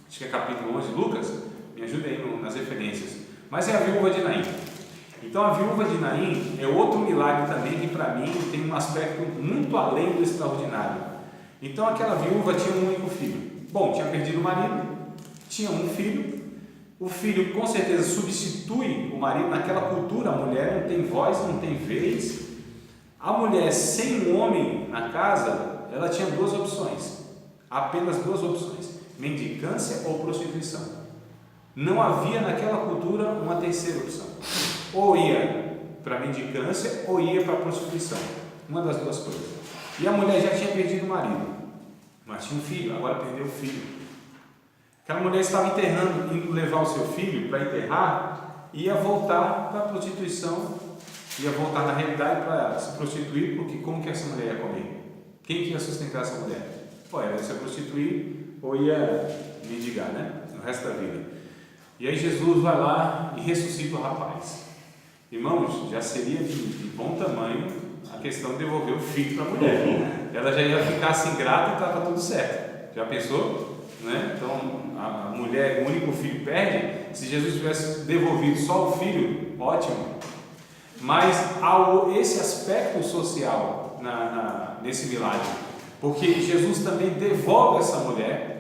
Acho que é capítulo 11, Lucas. Me ajuda aí nas referências. Mas é a viúva de Naim. Então a viúva de Naim é outro milagre também que para mim tem um aspecto muito além do extraordinário. Então aquela viúva tinha um único filho. Bom, tinha perdido o marido. Tinha um filho, o filho com certeza substitui o marido. Naquela cultura, a mulher não tem voz, não tem vez. A mulher sem um homem na casa, ela tinha duas opções, apenas duas opções: mendicância ou prostituição. Não havia naquela cultura uma terceira opção, ou ia para a mendicância ou ia para a prostituição, uma das duas coisas. E a mulher já tinha perdido o marido, mas tinha um filho, agora perdeu o filho. Aquela mulher estava enterrando, indo levar o seu filho para enterrar, ia voltar para a prostituição, ia voltar na realidade para se prostituir, porque como que essa mulher ia comer? Quem que ia sustentar essa mulher? Ou ela ia se prostituir ou ia mendigar, né? No resto da vida. E aí Jesus vai lá e ressuscita o rapaz. Irmãos, já seria de bom tamanho a questão de devolver o filho para a mulher. Ela já ia ficar assim grata e estava tudo certo. Já pensou? Né? Então a mulher, o único filho perde. Se Jesus tivesse devolvido só o filho, ótimo. Mas há esse aspecto social nesse milagre, porque Jesus também devolve a essa mulher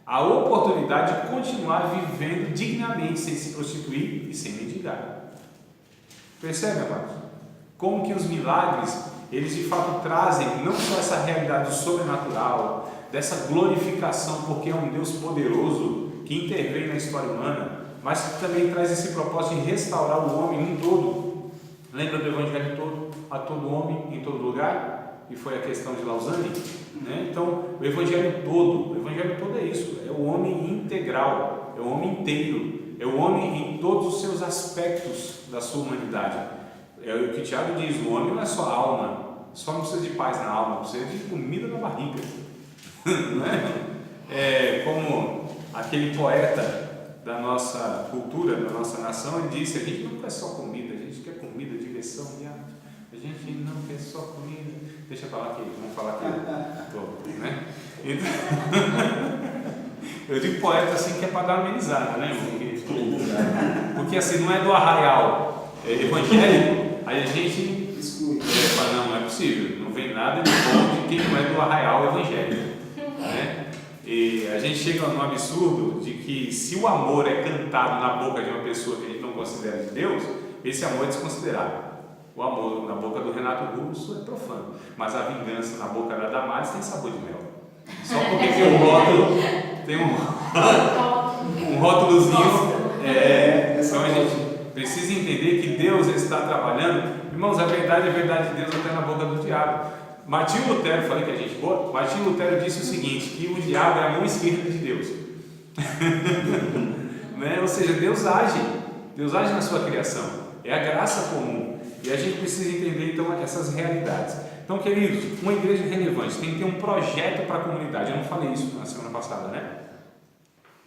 a oportunidade de continuar vivendo dignamente, sem se prostituir e sem mendigar. Percebe, amados? Como que os milagres, eles de fato trazem não só essa realidade do sobrenatural, dessa glorificação, porque é um Deus poderoso que intervém na história humana, mas que também traz esse propósito de restaurar o homem em todo. Lembra do Evangelho todo? A todo homem, em todo lugar? E foi a questão de Lausanne, né? Então, o Evangelho todo é isso, é o homem integral, é o homem inteiro, é o homem em todos os seus aspectos da sua humanidade. É o que Tiago diz, o homem não é só alma, só não precisa de paz na alma, precisa de comida na barriga. Não é? Como aquele poeta da nossa cultura, da nossa nação, ele disse: a gente não quer só comida, a gente quer comida, diversão, viado. A gente não quer só comida. Deixa eu falar aqui, vamos falar aqui. Né? Então, eu digo poeta assim que é para dar uma amenizada, né? Porque assim, não é do arraial evangélico, aí a gente fala, não é possível, não vem nada de bom de quem não é do arraial evangélico. Né? E a gente chega num absurdo de que se o amor é cantado na boca de uma pessoa que a gente não considera de Deus, esse amor é desconsiderado. O amor na boca do Renato Russo é profano, mas a vingança na boca da Damares tem sabor de mel. Só porque tem um rótulo, tem um rótulozinho. Então a gente precisa entender que Deus está trabalhando. Irmãos, a verdade é a verdade de Deus até na boca do diabo. Martinho Lutero, falei que a gente boa. Martinho Lutero disse o seguinte: que o diabo é a mão esquerda de Deus. Né? Ou seja, Deus age na sua criação, é a graça comum. E a gente precisa entender então essas realidades. Então, queridos, uma igreja relevante tem que ter um projeto para a comunidade. Eu não falei isso na semana passada, né?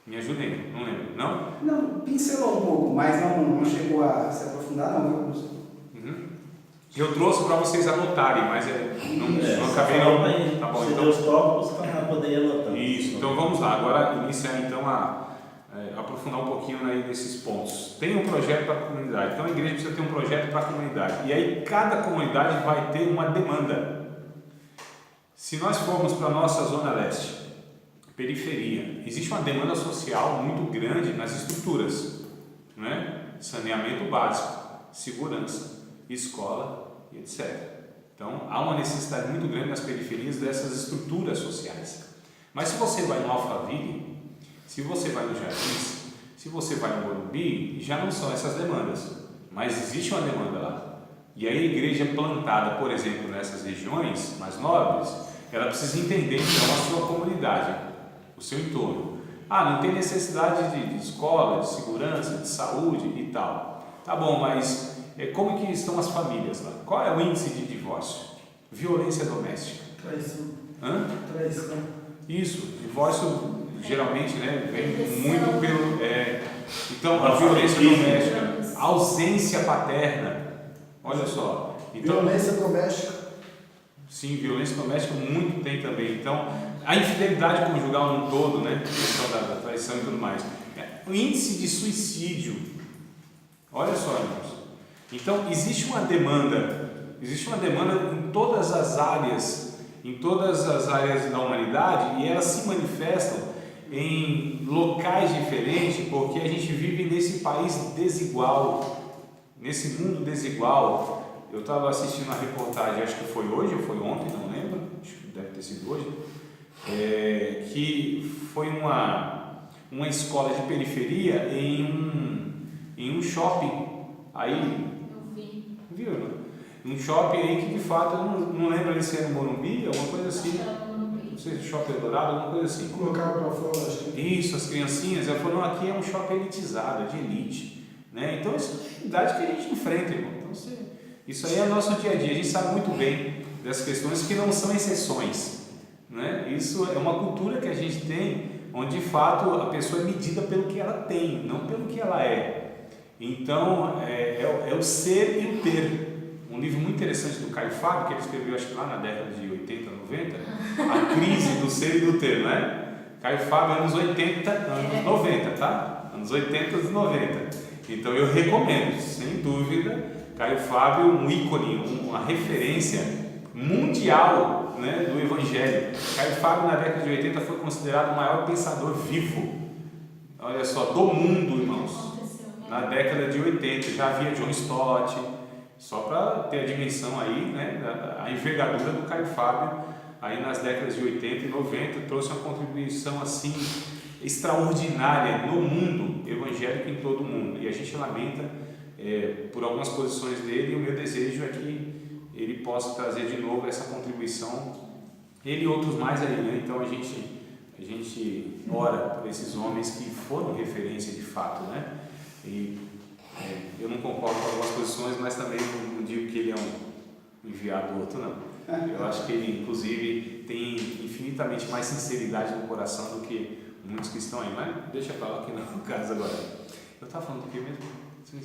Me ajudem, não lembro, não?
Não, pincelou um pouco, mas não chegou a se aprofundar, não.
Eu trouxe para vocês anotarem, mas não acabei não. Tá bom, então.
Os tópicos para poder ir anotando.
Isso, então vamos lá. Agora iniciar então aprofundar um pouquinho aí nesses pontos. Tem um projeto para a comunidade. Então a igreja precisa ter um projeto para a comunidade. E aí cada comunidade vai ter uma demanda. Se nós formos para a nossa zona leste, periferia, existe uma demanda social muito grande nas estruturas, né? Saneamento básico, segurança, escola e etc. Então há uma necessidade muito grande nas periferias dessas estruturas sociais. Mas se você vai no Alphaville, se você vai no Jardins, se você vai no Morumbi, já não são essas demandas, mas existe uma demanda lá. E aí a igreja plantada, por exemplo, nessas regiões mais nobres, ela precisa entender então a sua comunidade, o seu entorno. Não tem necessidade de escola, de segurança, de saúde e tal. Tá bom, mas como que estão as famílias lá? Qual é o índice de divórcio? Violência doméstica.
Traição.
Traição. Isso, divórcio geralmente, né, vem muito pelo... então, a violência doméstica, a ausência paterna, olha só. Então,
violência doméstica.
Sim, violência doméstica muito tem também. Então, a infidelidade conjugal no todo, né, a questão da traição e tudo mais. O índice de suicídio, olha só, irmãos. Então, existe uma demanda em todas as áreas da humanidade, e elas se manifestam em locais diferentes, porque a gente vive nesse país desigual, nesse mundo desigual. Eu estava assistindo a reportagem, acho que foi hoje ou foi ontem, não lembro, acho que deve ter sido hoje, que foi uma escola de periferia em um shopping. Aí, viu, né? Um shopping aí que de fato, eu não lembro ali se era no Morumbi, alguma coisa assim. Não sei se shopping Eldorado, alguma coisa assim.
Colocaram para fora, acho que.
Isso, as criancinhas, ela falou, não, aqui é um shopping elitizado, de elite. Né? Então, isso é uma realidade que a gente enfrenta, irmão. Então, isso aí é o nosso dia a dia, a gente sabe muito bem dessas questões que não são exceções. Né? Isso é uma cultura que a gente tem, onde de fato a pessoa é medida pelo que ela tem, não pelo que ela é. Então, é o ser e o ter. Um livro muito interessante do Caio Fábio, que ele escreveu, acho que lá na década de 80, 90, A Crise do Ser e do Ter, né? Caio Fábio, anos 80, anos 90, tá? Anos 80 e 90. Então eu recomendo, sem dúvida, Caio Fábio, um ícone, uma referência mundial, né, do Evangelho. Caio Fábio, na década de 80, foi considerado o maior pensador vivo, olha só, do mundo, irmãos. Na década de 80 já havia John Stott, só para ter a dimensão aí, né, a envergadura do Caio Fábio, aí nas décadas de 80 e 90, trouxe uma contribuição assim extraordinária no mundo evangélico, em todo o mundo. E a gente lamenta por algumas posições dele, e o meu desejo é que ele possa trazer de novo essa contribuição, ele e outros mais aí, né? Então a gente ora por esses homens que foram referência de fato, né? E eu não concordo com algumas posições, mas também não digo que ele é um enviado do outro, não. Eu acho que ele, inclusive, tem infinitamente mais sinceridade no coração do que muitos que estão aí, mas deixa pra lá que não é o caso agora. Eu estava falando do que mesmo?
Das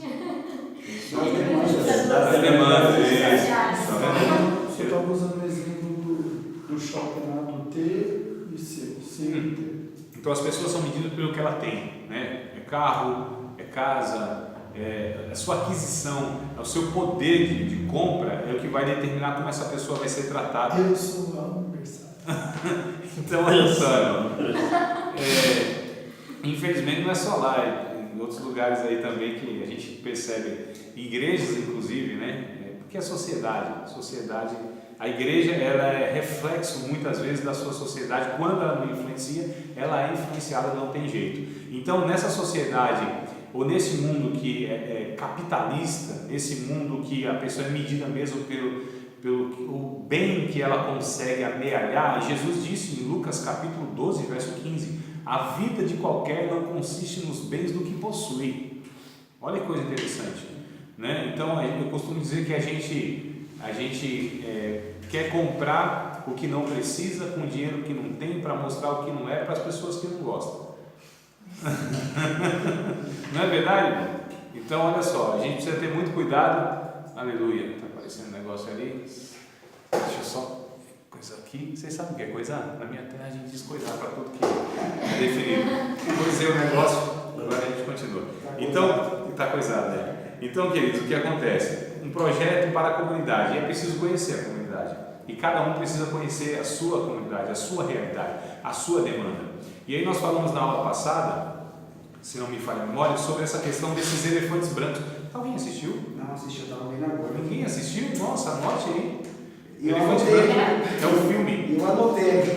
demandas, isso.
Tá vendo? Você estava usando o exemplo do shopping lá, do T e C.
Então as pessoas são medidas pelo que ela tem, né? É carro, é casa, a sua aquisição, o seu poder de compra é o que vai determinar como essa pessoa vai ser tratada.
Eu sou aniversário.
Então, olha só, infelizmente não é só lá, em outros lugares aí também que a gente percebe, igrejas inclusive, né? Porque a a igreja ela é reflexo muitas vezes da sua sociedade, quando ela não influencia, ela é influenciada, não tem jeito. Então nessa sociedade, ou nesse mundo que é capitalista, nesse mundo que a pessoa é medida mesmo pelo o bem que ela consegue amealhar, e Jesus disse em Lucas capítulo 12, verso 15, a vida de qualquer não consiste nos bens do que possui. Olha que coisa interessante, né? Então eu costumo dizer que a gente quer comprar o que não precisa com dinheiro que não tem, para mostrar o que não é para as pessoas que não gostam. Não é verdade? Então olha só, a gente precisa ter muito cuidado. Aleluia, está aparecendo um negócio ali. Deixa eu só coisar aqui. Vocês sabem o que é coisar? Na minha terra a gente diz coisar para tudo que é definido. Coisei o negócio, agora a gente continua. Então, está coisado, né? Então, queridos, o que acontece? Um projeto para a comunidade, e é preciso conhecer a comunidade, e cada um precisa conhecer a sua comunidade, a sua realidade, a sua demanda. E aí nós falamos na aula passada, se não me falha a memória, sobre essa questão desses elefantes brancos. Alguém assistiu?
Não assisti, eu estava vendo agora.
Ninguém assistiu? Nossa, anote aí.
Eu
Elefante
anotei.
Branco é um filme.
Eu anotei aqui.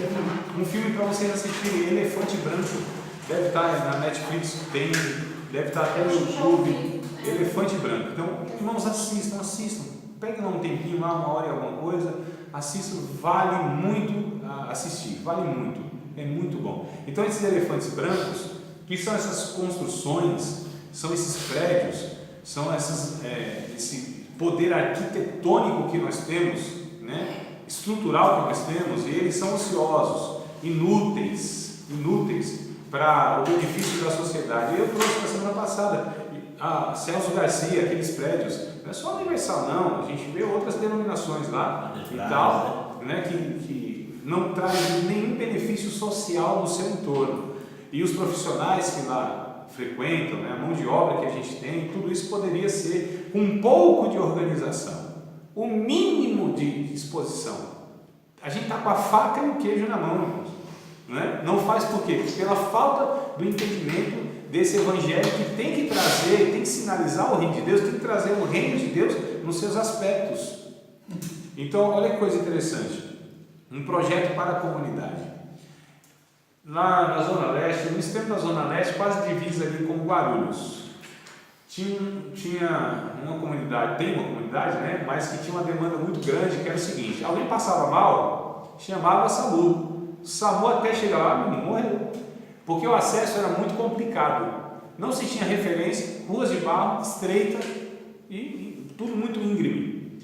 Um filme para vocês assistirem, Elefante Branco. Deve estar na Netflix, deve estar até no YouTube. Elefante Branco. Então, irmãos, assistam. Peguem lá um tempinho, lá 1 hora e alguma coisa, assistam, vale muito assistir, vale muito, é muito bom. Então, esses elefantes brancos, que são essas construções, são esses prédios, são esse poder arquitetônico que nós temos, né? Estrutural que nós temos, e eles são ociosos, inúteis para o benefício da sociedade. Eu trouxe na semana passada Celso Garcia, aqueles prédios, não é só Universal não, a gente vê outras denominações lá e tal, né, que não trazem nenhum benefício social no seu entorno. E os profissionais que lá frequentam, né, a mão de obra que a gente tem, tudo isso poderia ser com um pouco de organização, o mínimo de disposição. A gente está com a faca e o queijo na mão, irmãos, né? Não faz por quê? Pela falta do entendimento desse evangelho que tem que trazer, tem que sinalizar o reino de Deus, tem que trazer o reino de Deus nos seus aspectos. Então, olha que coisa interessante, um projeto para a comunidade. Lá na Zona Leste, no extremo da Zona Leste, quase divisa ali com Guarulhos, tinha uma comunidade, tem uma comunidade, né, mas que tinha uma demanda muito grande, que era o seguinte: alguém passava mal, chamava SAMU. O SAMU até chegar lá, morreu, porque o acesso era muito complicado, não se tinha referência, ruas de barro, estreita e tudo muito íngreme.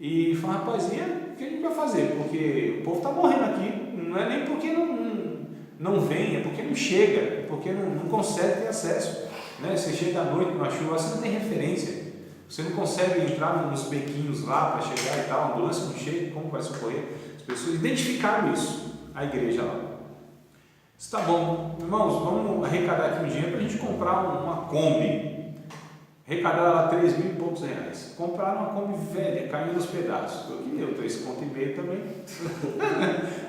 E falava, rapaz, o que a gente vai fazer? Porque o povo está morrendo aqui, não é nem porque não vem, é porque não chega, é porque não consegue ter acesso, né? Você chega à noite numa chuva, você não tem referência, você não consegue entrar nos bequinhos lá para chegar e tal, a ambulância não chega, como vai socorrer? As pessoas identificaram isso, a igreja lá. Está bom, irmãos, vamos arrecadar aqui um dinheiro para a gente comprar uma Kombi. Arrecadaram lá 3 mil e poucos reais. Compraram uma Kombi velha, caindo nos pedaços. Eu que deu 3,5 conto também.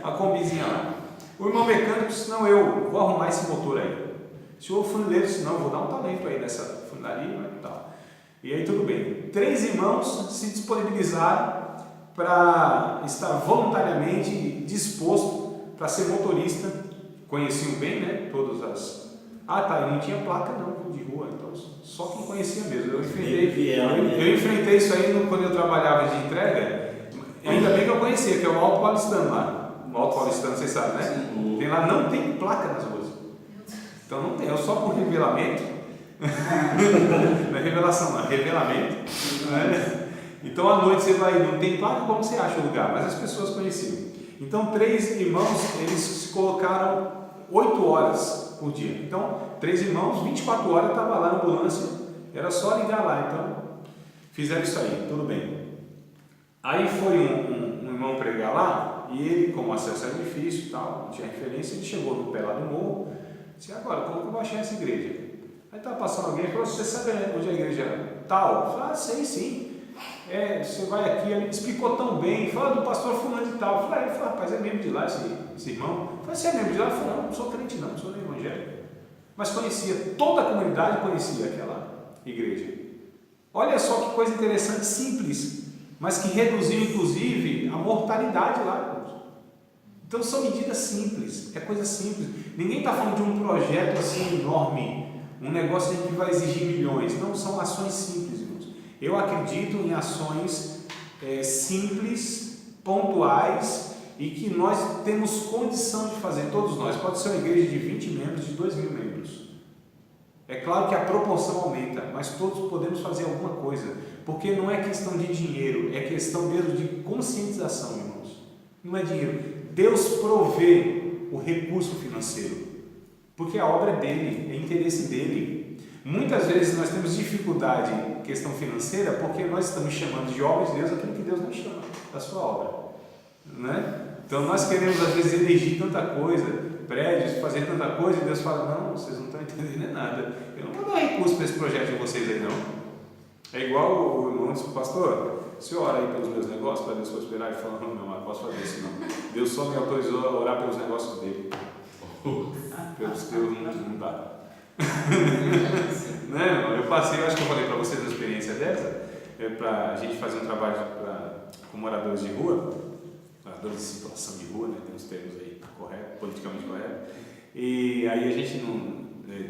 Uma Kombizinha lá. O irmão mecânico disse, não, eu vou arrumar esse motor aí. O senhor funileiro disse, não, eu vou dar um talento aí nessa funilaria e tal. E aí tudo bem. 3 irmãos se disponibilizaram para estar voluntariamente disposto para ser motorista. Conheciam bem, né? Todas as... Ah, tá, eu não tinha placa não, de rua, então só quem conhecia mesmo. Eu enfrentei isso aí quando eu trabalhava de entrega. Ainda bem que eu conhecia, que é o Alto Paulistano lá. O Alto Paulistano, vocês sabem, né? Tem lá, não tem placa nas ruas. Então não tem, é só por revelamento. Não é revelação, não, é revelamento. Né? Então à noite você vai, não tem placa, como você acha o lugar? Mas as pessoas conheciam. Então 3 irmãos, eles se colocaram 8 horas por dia. Então 3 irmãos, 24 horas estava lá na ambulância, era só ligar lá. Então fizeram isso aí, tudo bem. Aí foi um irmão pregar lá, e ele, como o acesso era difícil e tal, não tinha referência, ele chegou no pé lá do morro, disse, agora, como que eu vou achar essa igreja? Aí estava passando alguém e falou, você sabe onde é a igreja tal? Eu falei, sei sim. Você vai aqui, ele explicou tão bem, fala do pastor fulano de tal. Eu falei, rapaz, é membro de lá esse irmão? Eu falei, você é membro de lá? Eu falei, não sou crente não, sou evangélico. Mas conhecia, toda a comunidade conhecia aquela igreja. Olha só que coisa interessante, simples, mas que reduziu inclusive a mortalidade lá. Então são medidas simples, é coisa simples. Ninguém está falando de um projeto assim enorme, um negócio que vai exigir milhões. Não, são ações simples, irmãos. Eu acredito em ações simples, pontuais e que nós temos condição de fazer, todos nós. Pode ser uma igreja de 20 membros, de 2 mil membros. É claro que a proporção aumenta, mas todos podemos fazer alguma coisa, porque não é questão de dinheiro, é questão mesmo de conscientização, irmãos. Não é dinheiro. Deus provê o recurso financeiro, porque a obra é dele, é interesse dele. Muitas vezes nós temos dificuldade em questão financeira porque nós estamos chamando de obra de Deus aquilo que Deus não chama da sua obra, né? Então nós queremos às vezes elegir tanta coisa, prédios, fazer tanta coisa, e Deus fala, não, vocês não estão entendendo nada, eu não vou dar recurso para esse projeto de vocês aí não. É igual o irmão disse, pastor, o senhor ora aí pelos meus negócios para Deus prosperar? Ele falou, não, não posso fazer isso não. Deus só me autorizou a orar pelos negócios dele. Pelos teus não dá. Né? Eu passei, eu acho que eu falei para vocês uma experiência dessa, para a gente fazer um trabalho com moradores de rua, moradores de situação de rua, né? Tem uns termos aí corretos, politicamente corretos, e aí a gente não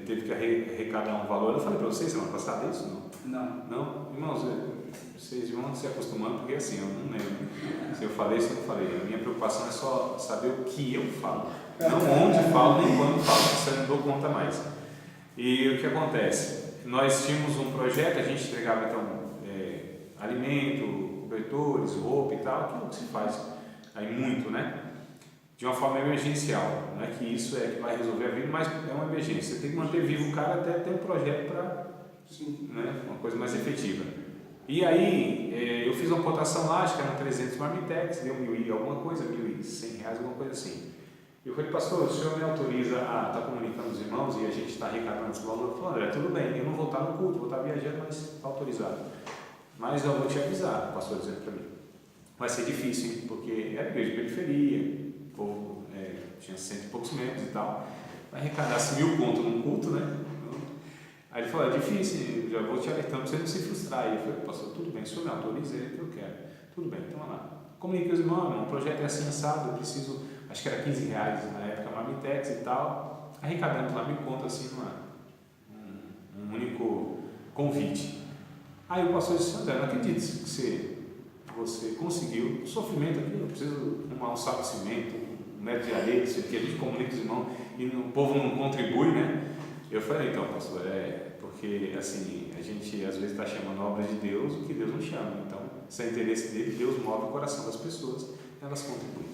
teve que arrecadar um valor. Eu falei para vocês semana passada isso? Não? Irmãos, vocês vão se acostumando, porque assim, eu não lembro se eu falei ou se eu não falei. A minha preocupação é só saber o que eu falo, não onde falo, nem quando falo, isso eu não dou conta mais. E o que acontece? Nós tínhamos um projeto, a gente entregava então alimento, cobertores, roupa e tal, aquilo que se faz aí muito, né? De uma forma emergencial. Não é que isso é que vai resolver a vida, mas é uma emergência. Você tem que manter vivo o cara até ter um projeto para, né, uma coisa mais efetiva. E aí eu fiz uma cotação lá, acho que eram 300 marmitex, deu 1.000 e alguma coisa, R$1.100, alguma coisa assim. Eu falei, pastor, o senhor me autoriza a estar comunicando os irmãos e a gente está arrecadando esse valor? Ele falou, André, tudo bem, eu não vou estar no culto, vou estar viajando, mas está autorizado. Mas eu vou te avisar, o pastor dizendo para mim. Vai ser difícil, hein? Porque era igreja de periferia, o povo tinha 100 e poucos membros e tal. Vai arrecadar-se 1.000 conto num culto, né? Aí ele falou, é difícil, eu já vou te alertando para você não se frustrar. E eu falei, pastor, tudo bem, o senhor me autoriza, ele que eu quero. Tudo bem, então vai lá. Comuniquei os irmãos, o projeto é assim assado, eu preciso, acho que era R$15 na época, marmitex e tal. Arrecadando lá 1.000 conto assim, um único convite. Aí o pastor disse, André, não acredito que você conseguiu o sofrimento aqui, eu preciso arrumar um saco de cimento, 1 metro de areia, isso aqui, a gente comunica os irmãos e o povo não contribui, né? Eu falei, então, pastor, porque assim, a gente às vezes está chamando a obra de Deus o que Deus não chama. Então, se é interesse dele, Deus move o coração das pessoas, elas contribuem.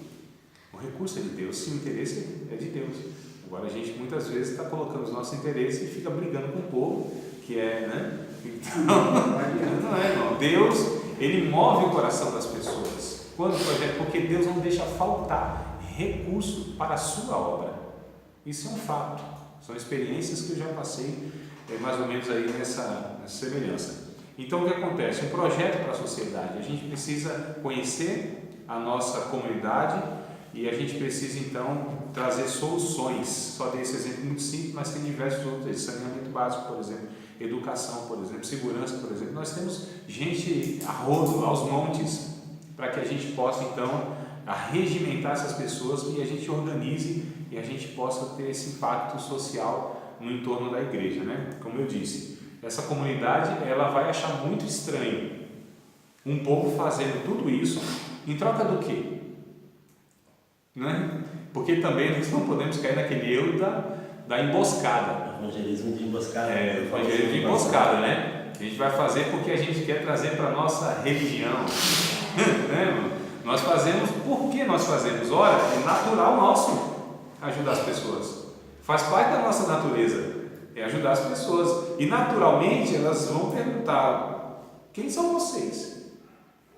O recurso é de Deus, se o interesse é de Deus. Agora, a gente muitas vezes está colocando os nossos interesses e fica brigando com o povo, que né? Então, não é, irmão. Deus, Ele move o coração das pessoas. Quando o projeto? Porque Deus não deixa faltar recurso para a sua obra. Isso é um fato. São experiências que eu já passei mais ou menos aí nessa semelhança. Então, o que acontece? Um projeto para a sociedade. A gente precisa conhecer a nossa comunidade e a gente precisa, então, trazer soluções. Só dei esse exemplo muito simples, mas tem diversos outros. Saneamento básico, por exemplo, educação, por exemplo, segurança, por exemplo. Nós temos gente a rodo, aos montes, para que a gente possa, então, arregimentar essas pessoas e a gente organize e a gente possa ter esse impacto social no entorno da igreja, né? Como eu disse, essa comunidade ela vai achar muito estranho um povo fazendo tudo isso em troca do quê? Né? Porque também nós não podemos cair naquele erro da emboscada.
Evangelismo de emboscada.
Evangelismo de emboscada, né? A gente vai fazer porque a gente quer trazer para a nossa religião. Né, irmão? Nós fazemos, por que nós fazemos? Ora, é natural nosso ajudar as pessoas. Faz parte da nossa natureza, é ajudar as pessoas. E naturalmente elas vão perguntar: quem são vocês?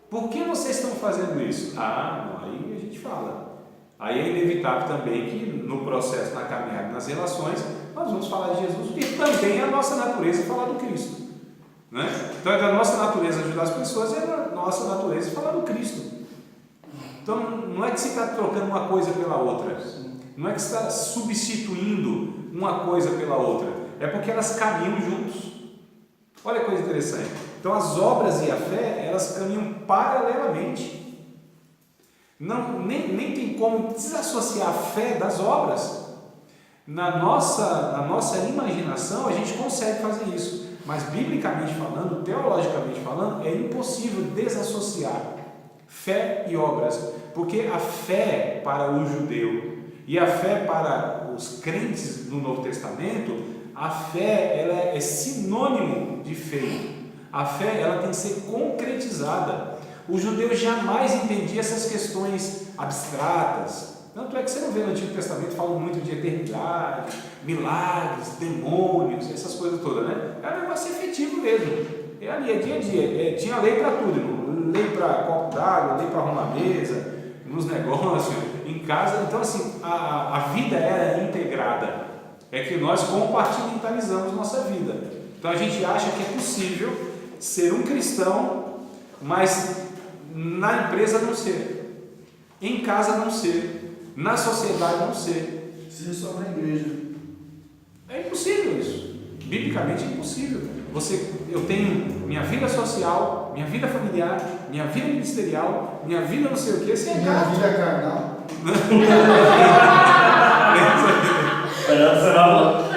Por que vocês estão fazendo isso? Ah, não, aí a gente fala. Aí é inevitável também que no processo, na caminhada, nas relações, nós vamos falar de Jesus, porque também é a nossa natureza falar do Cristo. Né? Então é da nossa natureza ajudar as pessoas, é da nossa natureza falar do Cristo. Então não é que você está trocando uma coisa pela outra, não é que você está substituindo uma coisa pela outra, é porque elas caminham juntos. Olha que coisa interessante. Então as obras e a fé, elas caminham paralelamente. Não, nem tem como desassociar a fé das obras. Na nossa imaginação a gente consegue fazer isso, mas biblicamente falando, teologicamente falando, é impossível desassociar fé e obras, porque a fé para o judeu e a fé para os crentes no Novo Testamento, a fé ela é sinônimo de feito. A fé ela tem que ser concretizada. O judeu jamais entendia essas questões abstratas. Tanto é que você não vê no Antigo Testamento falando muito de eternidade, milagres, demônios, essas coisas todas, né? É um negócio efetivo mesmo. É ali, é dia a dia. Tinha lei para tudo, irmão. Lei para copo d'água, lei para arrumar mesa, nos negócios, em casa. Então, assim, a vida era integrada. É que nós compartimentalizamos nossa vida. Então, a gente acha que é possível ser um cristão, mas na empresa não ser, em casa não ser, na sociedade não ser.
Ser só na igreja.
É impossível isso. Biblicamente é impossível. Eu tenho minha vida social, minha vida familiar, minha vida ministerial, minha vida não sei o que, sem
Minha vida carnal.
Vamos pelo acelerador.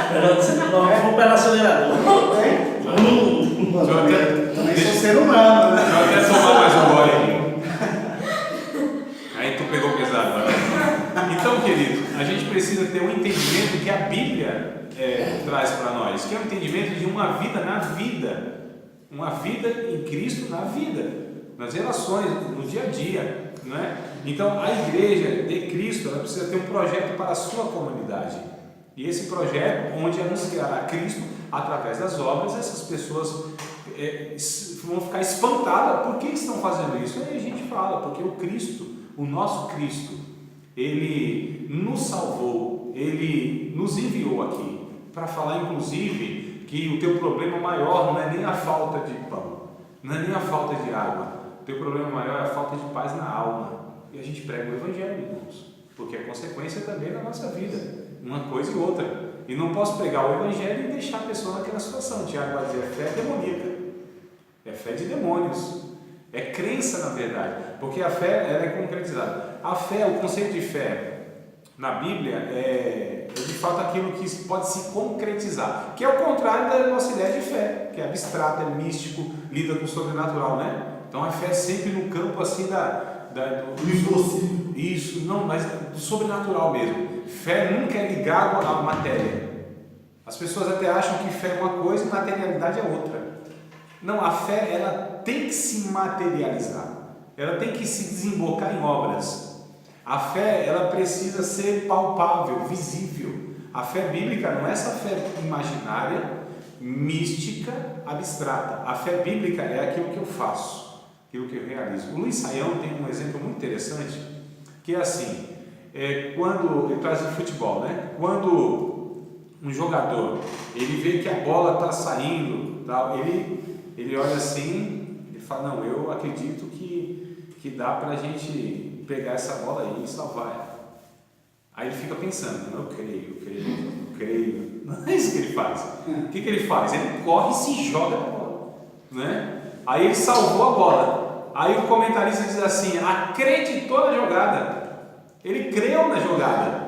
Também sou ser humano, né?
Deixa eu até tomar mais um gole aí. Aí tu pegou pesado, né? Então, querido, a gente precisa ter um entendimento que a Bíblia traz para nós, que é um entendimento de uma vida na vida, uma vida em Cristo na vida, nas relações, no dia a dia, não é? Então, a igreja de Cristo, ela precisa ter um projeto para a sua comunidade, e esse projeto, onde anunciará Cristo através das obras, essas pessoas vão ficar espantadas. Por que estão fazendo isso? Aí a gente fala, porque o Cristo, o nosso Cristo, Ele nos salvou, Ele nos enviou aqui para falar, inclusive, que o teu problema maior não é nem a falta de pão, não é nem a falta de água, o teu problema maior é a falta de paz na alma. E a gente prega o Evangelho, irmãos, porque é consequência também da nossa vida, uma coisa e outra. E não posso pregar o Evangelho e deixar a pessoa naquela situação. Tiago vai dizer: fé demoníaca, é fé de demônios, é crença na verdade, porque a fé ela é concretizada. A fé, o conceito de fé na Bíblia é de fato aquilo que pode se concretizar, que é o contrário da nossa ideia de fé, que é abstrata, é místico, lida com o sobrenatural, né? Então a fé é sempre no campo assim do impossível. Isso, não, mas do sobrenatural mesmo. Fé nunca é ligado à matéria. As pessoas até acham que fé é uma coisa e materialidade é outra. Não, a fé ela tem que se materializar, ela tem que se desembocar em obras. A fé ela precisa ser palpável, visível. A fé bíblica não é essa fé imaginária, mística, abstrata. A fé bíblica é aquilo que eu faço, aquilo que eu realizo. O Luiz Saião tem um exemplo muito interessante, que é assim, quando ele traz o futebol, né? Quando um jogador, ele vê que a bola está saindo, tal, ele olha assim e fala, não, eu acredito que dá para a gente pegar essa bola aí e salvar ela. Aí ele fica pensando, não, eu creio. Não é isso que ele faz. O que ele faz? Ele corre e se joga na bola, né? Aí ele salvou a bola. Aí o comentarista diz assim, acreditou na jogada. Ele creu na jogada.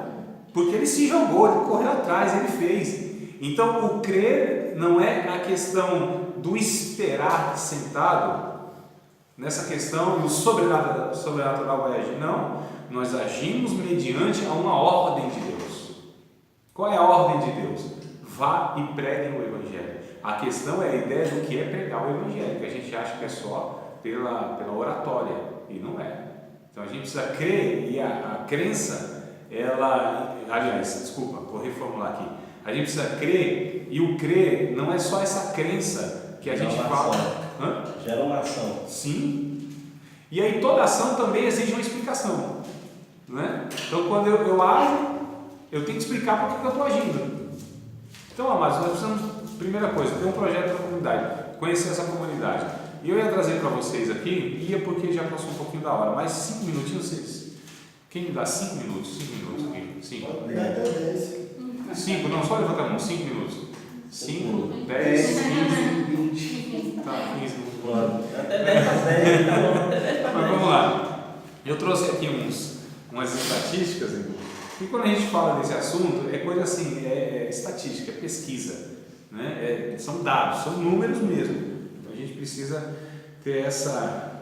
Porque ele se jogou, ele correu atrás, ele fez. Então o crer não é a questão do esperar sentado, nessa questão do sobrenatural vai agir. Não, nós agimos mediante a uma ordem de Deus. Qual é a ordem de Deus? Vá e pregue o Evangelho. A questão é a ideia do que é pregar o Evangelho, que a gente acha que é só pela oratória, e não é. Então a gente precisa crer, e a crença, vou reformular aqui. A gente precisa crer, e o crer não é só essa crença que a gente fala.
Gera uma ação.
Sim. E aí toda ação também exige uma explicação, né? Então quando eu ajo, eu tenho que explicar por que eu estou agindo. Então, amados, nós precisamos, primeira coisa, ter um projeto da comunidade, conhecer essa comunidade. E eu ia trazer para vocês aqui, porque já passou um pouquinho da hora, mas 5 minutinhos vocês. Quem me dá 5 minutos? 5 minutos aqui. 5. 5, não, só levanta a mão, 5 minutos. 5, 10, 15, 20. Tá, 15 minutos.
Até 10 para 10, tá bom, até 10 para 10.
Mas vamos lá. Eu trouxe aqui umas estatísticas, e quando a gente fala desse assunto, é coisa assim, é estatística, é pesquisa, né? São dados, são números mesmo. Então a gente precisa ter essa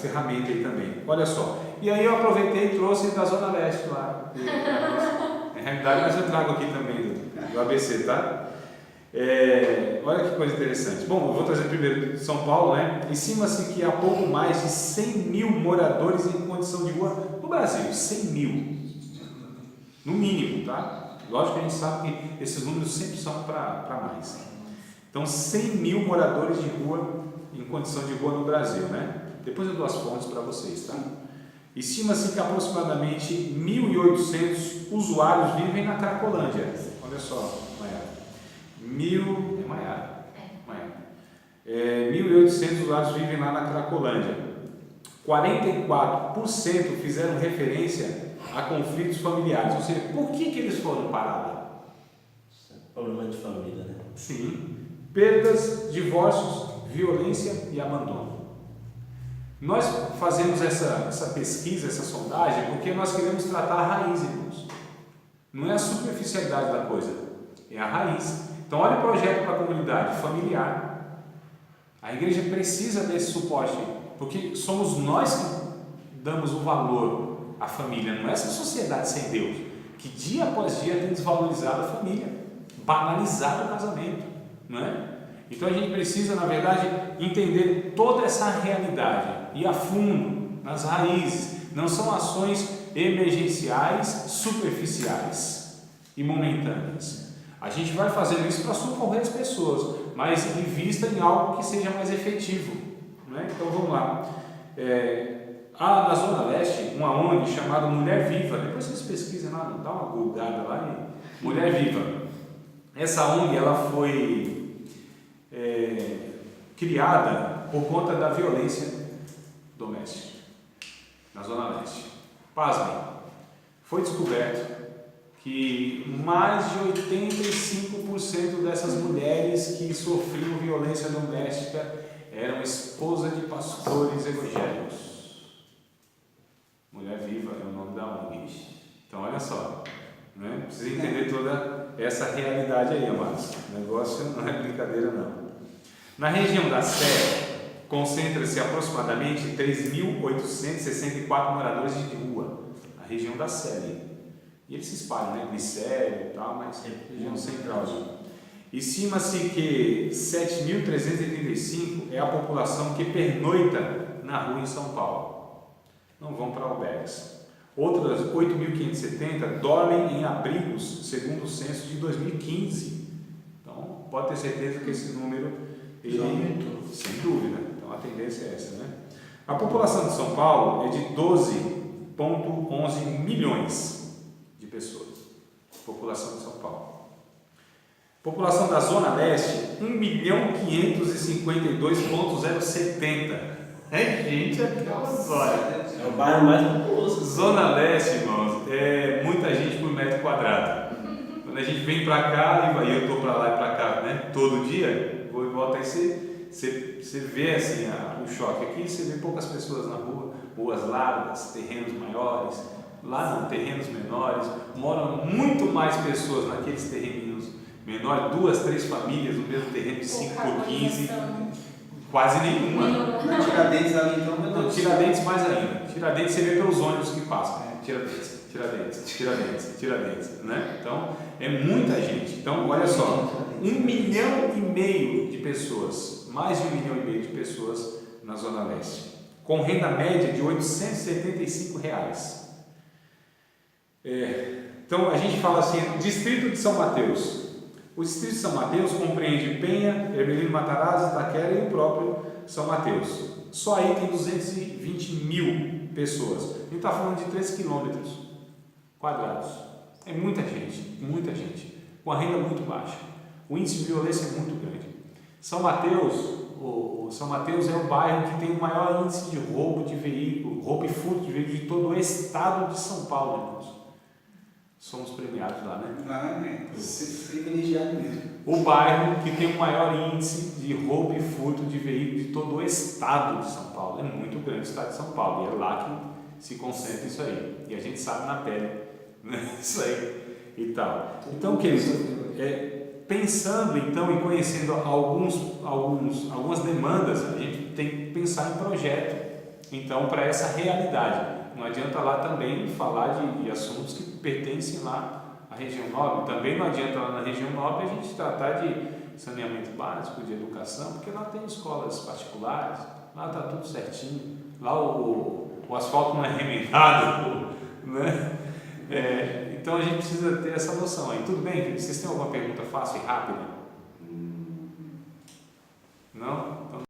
ferramenta aí também. Olha só. E aí eu aproveitei e trouxe da Zona Leste lá. Na realidade, mas eu trago aqui também do ABC, tá? Olha que coisa interessante. Bom, eu vou trazer primeiro de São Paulo, né? Estima-se que há pouco mais de 100 mil moradores em condição de rua no Brasil. 100 mil. No mínimo, tá? Lógico que a gente sabe que esses números sempre são para mais. Então, 100 mil moradores de rua em condição de rua no Brasil, né? Depois eu dou as fontes para vocês, tá? Estima-se que aproximadamente 1.800 usuários vivem na Cracolândia. Olha só, Maiara. 1.800 usuários vivem lá na Cracolândia. 44% fizeram referência a conflitos familiares. Ou seja, por que eles foram parar lá?
Problema de família, né?
Sim. Perdas, divórcios, violência e abandono. Nós fazemos essa pesquisa, essa sondagem, porque nós queremos tratar a raiz, irmãos. Não é a superficialidade da coisa, é a raiz. Então, olha o projeto para a comunidade familiar. A igreja precisa desse suporte, porque somos nós que damos o valor à família, não é essa sociedade sem Deus, que dia após dia tem desvalorizado a família, banalizado o casamento, não é? Então a gente precisa, na verdade, entender toda essa realidade e a fundo, nas raízes. Não são ações emergenciais, superficiais e momentâneas. A gente vai fazendo isso para socorrer as pessoas, mas em vista em algo que seja mais efetivo, né? Então vamos lá. Há na Zona Leste uma ONG chamada Mulher Viva. Depois vocês pesquisem lá, dá uma googada lá. Mulher Viva. Essa ONG ela foi criada por conta da violência doméstica na Zona Leste. Pasmem, foi descoberto que mais de 85% dessas mulheres que sofriam violência doméstica eram esposas de pastores evangélicos. Mulher Viva é o nome da ONG. Então olha só, né? Precisa entender toda essa realidade aí, amados. O negócio não é brincadeira não. Na região da Sé, concentra-se aproximadamente 3.864 moradores de rua, a região da Sé. E eles se espalham, né? Glicério e tal, mas região central. Estima-se que 7.385 é a população que pernoita na rua em São Paulo. Não vão para albergues. Outras 8.570 dormem em abrigos, segundo o censo de 2015. Então, pode ter certeza que esse número ele aumentou, sem dúvida. Então, a tendência é essa, né? A população de São Paulo é de 12,11 milhões de pessoas. População de São Paulo. População da Zona Leste, 1.552.070. É gente, aquelas horas.
É o bairro mais populoso.
Zona Leste, irmãos, é muita gente por metro quadrado. Quando a gente vem pra cá, e eu tô pra lá e pra cá, né, todo dia, vou e volto, aí você vê assim o choque. Aqui você vê poucas pessoas na rua, ruas largas, terrenos maiores. Lá não, terrenos menores. Moram muito mais pessoas naqueles terrenos menores, 2, 3 famílias no mesmo terreno de 5 por 15. Quase nenhuma.
Na Tiradentes ali, então, meu
Não,
Deus.
Tiradentes mais ainda. Tiradentes você vê pelos ônibus que passam. Tiradentes, né? Então, é muita gente. Então, olha só, 1,5 milhão de pessoas, mais de 1,5 milhão de pessoas na Zona Leste, com renda média de R$ 875. Então, a gente fala assim, Distrito de São Mateus. O Distrito de São Mateus compreende Penha, Ermelino Matarazzo, Itaquera e o próprio São Mateus. Só aí tem 220 mil pessoas. A gente está falando de 3 quilômetros quadrados. É muita gente, com a renda muito baixa. O índice de violência é muito grande. São Mateus, São Mateus é o bairro que tem o maior índice de roubo de veículo, roubo e furto de veículo de todo o estado de São Paulo, irmãos. Somos premiados lá, né?
Lá, né? Privilegiado mesmo.
O bairro que tem o maior índice de roubo e furto de veículos de todo o estado de São Paulo. É muito grande o estado de São Paulo, e é lá que se concentra isso aí. E a gente sabe na pele, né? Isso aí e tal. Então, queridos, pensando então e conhecendo algumas demandas, a gente tem que pensar em projeto, então, para essa realidade. Não adianta lá também falar de assuntos que pertencem lá à região nobre. Também não adianta lá na região nobre a gente tratar de saneamento básico, de educação, porque lá tem escolas particulares, lá está tudo certinho, lá o asfalto não é remendado, né? Então a gente precisa ter essa noção aí. Tudo bem? Vocês têm alguma pergunta fácil e rápida?